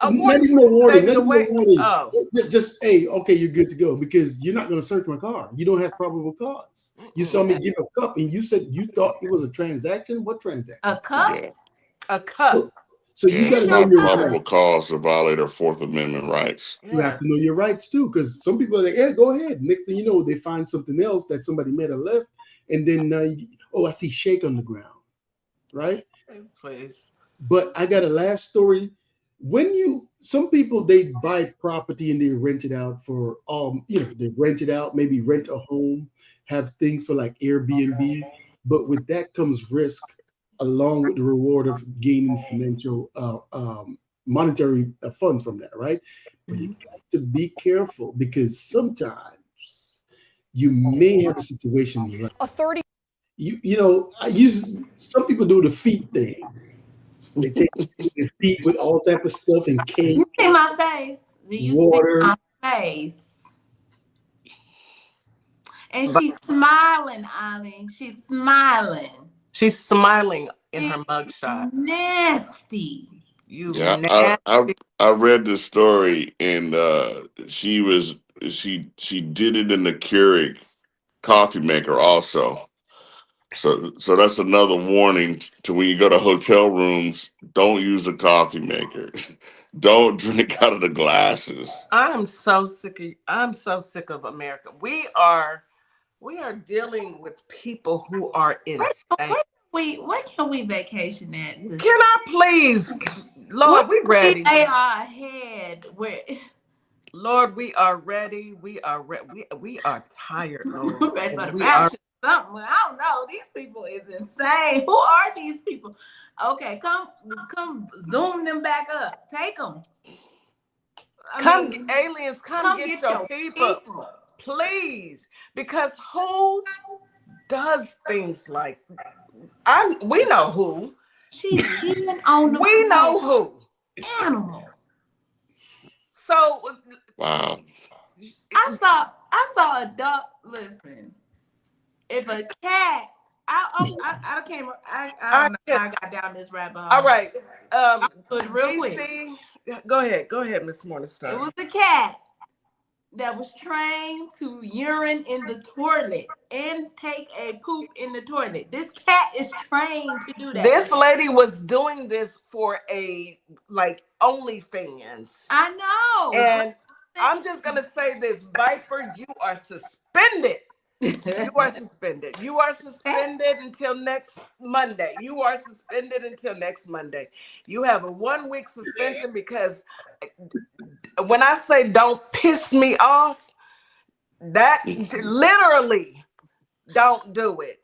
Speaker 1: A
Speaker 7: Not
Speaker 1: warning
Speaker 7: even
Speaker 1: for
Speaker 7: a warning.
Speaker 1: baby
Speaker 7: Not
Speaker 1: to
Speaker 7: even a
Speaker 1: wait.
Speaker 7: warning.
Speaker 1: Oh,
Speaker 7: Just hey, okay, you're good to go because you're not going to search my car. You don't have probable cause. You saw me give a cup, and you said you thought it was a transaction. What transaction?
Speaker 2: A cup.
Speaker 6: Yeah.
Speaker 1: A cup.
Speaker 7: So you
Speaker 6: Yeah,
Speaker 7: got
Speaker 6: it's
Speaker 7: to know
Speaker 6: not
Speaker 7: your
Speaker 6: probable
Speaker 7: rights.
Speaker 6: cause to violate her Fourth Amendment rights.
Speaker 7: You have to know your rights too, because some people are like, "Yeah, go ahead." Next thing you know, they find something else that somebody might have left, and then I see shake on the ground, right?
Speaker 1: Please.
Speaker 7: But I got a last story. Some people they buy property and they rent it out for they rent it out, maybe rent a home, have things for like Airbnb, but with that comes risk along with the reward of gaining financial monetary funds from that, right? But you got to be careful because sometimes you may have a situation like some people do the feet thing. They take their feet with all type of stuff and cake.
Speaker 2: You see my face? Do you
Speaker 7: water.
Speaker 2: see my face? And she's smiling, Ollie. She's smiling.
Speaker 1: She's smiling in her mugshot.
Speaker 2: Nasty.
Speaker 6: Yeah, I read the story and she did it in the Keurig coffee maker also. So that's another warning to when you go to hotel rooms, don't use a coffee maker. Don't drink out of the glasses.
Speaker 1: I'm so sick of America. We are dealing with people who are insane.
Speaker 2: Where can we vacation at?
Speaker 1: Can I please? Lord, we ready.
Speaker 2: They are ahead.
Speaker 1: Lord, we are ready. We are we are tired, Lord.
Speaker 2: We're ready for the rapture. Something. I don't know. These people is insane. Who are these people? Okay, come zoom them back up. Take them.
Speaker 1: Aliens, come get your people. Please. Because who does things like we know who.
Speaker 2: She's eating on the
Speaker 1: We know who.
Speaker 2: Animal.
Speaker 1: So
Speaker 6: wow.
Speaker 2: I saw a dog. Listen, if a cat, I don't know how I got down this rabbit hole.
Speaker 1: All right,
Speaker 2: real quick.
Speaker 1: Go ahead, Miss Morningstar.
Speaker 2: It was a cat that was trained to urine in the toilet and take a poop in the toilet. This cat is trained to do that.
Speaker 1: This lady was doing this for OnlyFans.
Speaker 2: I know.
Speaker 1: And I'm just gonna say this, Viper, you are suspended. You are suspended. You are suspended until next Monday. You are suspended until next Monday. You have a 1-week suspension because when I say don't piss me off, that literally don't do it.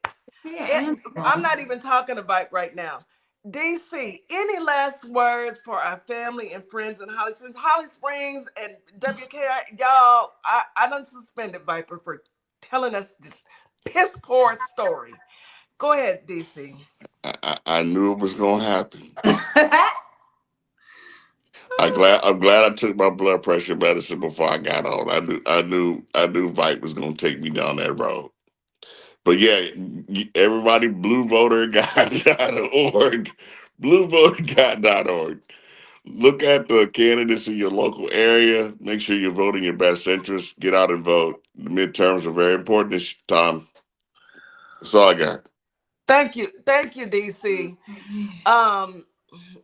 Speaker 1: I'm not even talking about right now. DC, any last words for our family and friends in Holly Springs? Holly Springs and WKI, y'all, I done suspended Viper for telling us this piss poor story. Go ahead, DC.
Speaker 6: I knew it was gonna happen. I'm glad I took my blood pressure medicine before I got on. I knew Vite was gonna take me down that road. But yeah, everybody, bluevoterguide.org, bluevoterguide.org. Look at the candidates in your local area. Make sure you're voting your best interest. Get out and vote. The midterms are very important this time. That's all I got.
Speaker 1: Thank you, DC.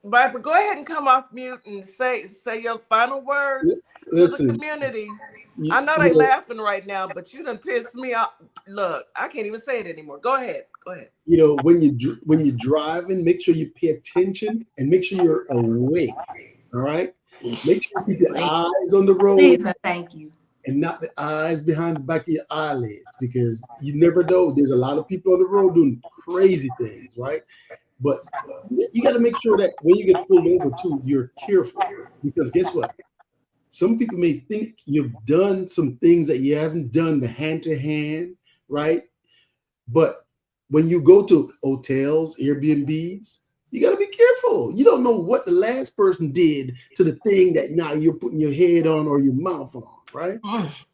Speaker 1: Viper, go ahead and come off mute and say your final words to the community. I know they laughing right now, but you done pissed me off. Look, I can't even say it anymore. Go ahead.
Speaker 7: When you're driving, make sure you pay attention and make sure you're awake. All right. Make sure you keep your eyes on the road.
Speaker 2: Please, thank you.
Speaker 7: And not the eyes behind the back of your eyelids, because you never know. There's a lot of people on the road doing crazy things, right? But you got to make sure that when you get pulled over too, you're careful, because guess what? Some people may think you've done some things that you haven't done, the hand to hand, right? But when you go to hotels, Airbnbs, You got to be careful. You don't know what the last person did to the thing that now you're putting your head on or your mouth on, right?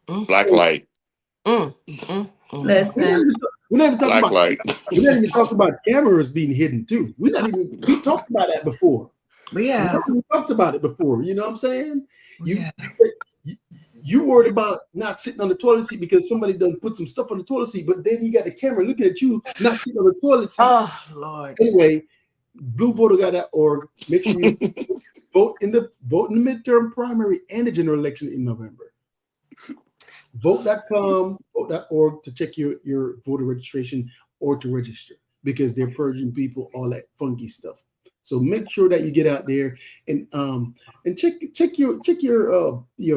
Speaker 6: Black light.
Speaker 2: Listen,
Speaker 7: We're not even talking
Speaker 6: Black
Speaker 7: about.
Speaker 6: light.
Speaker 7: We're not even talking about cameras being hidden too. We talked about that before. We talked about it before. You know what I'm saying? You worried about not sitting on the toilet seat because somebody done put some stuff on the toilet seat, but then you got the camera looking at you not sitting on the toilet seat.
Speaker 1: Oh Lord.
Speaker 7: Anyway, bluevoter.org. Make sure you vote in the midterm primary and the general election in November. Vote.com, vote.org to check your voter registration or to register because they're purging people, all that funky stuff. So make sure that you get out there and check your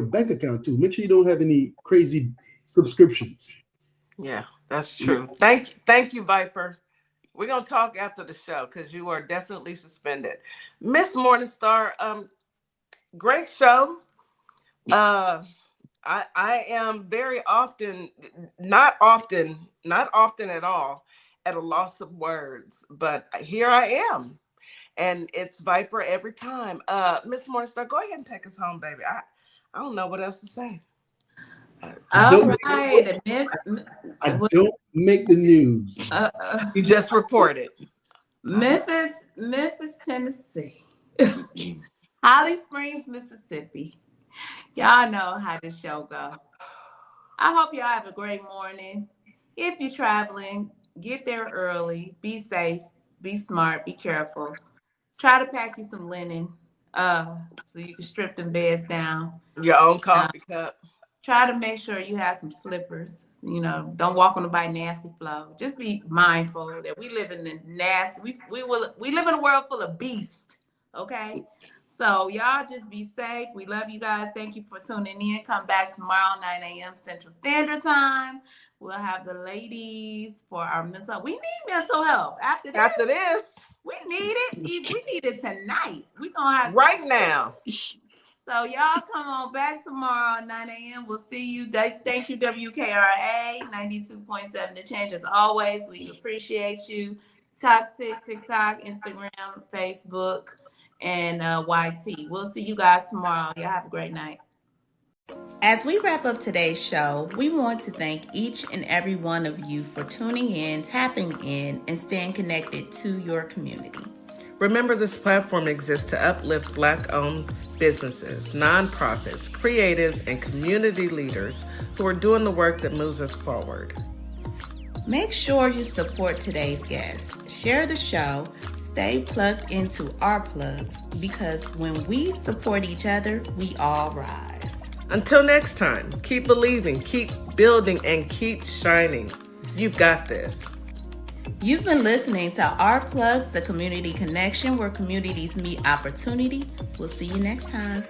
Speaker 7: bank account too. Make sure you don't have any crazy subscriptions.
Speaker 1: Yeah, that's true. Thank you, Viper. We're gonna talk after the show because you are definitely suspended. Miss Morningstar, great show. I am very often, not often at all, at a loss of words, but here I am. And it's Viper every time. Miss Morningstar, go ahead and take us home, baby. I don't know what else to say.
Speaker 2: All right.
Speaker 7: I don't make the news.
Speaker 1: You just reported.
Speaker 2: Memphis, Tennessee. Holly Springs, Mississippi. Y'all know how this show go. I hope y'all have a great morning. If you're traveling, get there early. Be safe. Be smart. Be careful. Try to pack you some linen so you can strip them beds down.
Speaker 1: Your own coffee cup.
Speaker 2: Try to make sure you have some slippers. You know, don't walk on the nasty floor. Just be mindful that we live in the nasty. We live in a world full of beasts. Okay, so y'all just be safe. We love you guys. Thank you for tuning in. Come back tomorrow 9 a.m. Central Standard Time. We'll have the ladies for our mental health. We need mental health after this. We need it. We need it tonight. We gonna have
Speaker 1: right now.
Speaker 2: So y'all come on back tomorrow 9 a.m. We'll see you. Thank you, WKRA 92.7 The Change. As always, we appreciate you. TikTok, Instagram, Facebook, and YT. We'll see you guys tomorrow. Y'all have a great night. As we wrap up today's show, we want to thank each and every one of you for tuning in, tapping in, and staying connected to your community.
Speaker 1: Remember, this platform exists to uplift Black-owned businesses, nonprofits, creatives, and community leaders who are doing the work that moves us forward.
Speaker 2: Make sure you support today's guests. Share the show. Stay plugged into our plugs because when we support each other, we all rise.
Speaker 1: Until next time, keep believing, keep building, and keep shining. You've got this.
Speaker 2: You've been listening to Our Plugs, the community connection where communities meet opportunity. We'll see you next time.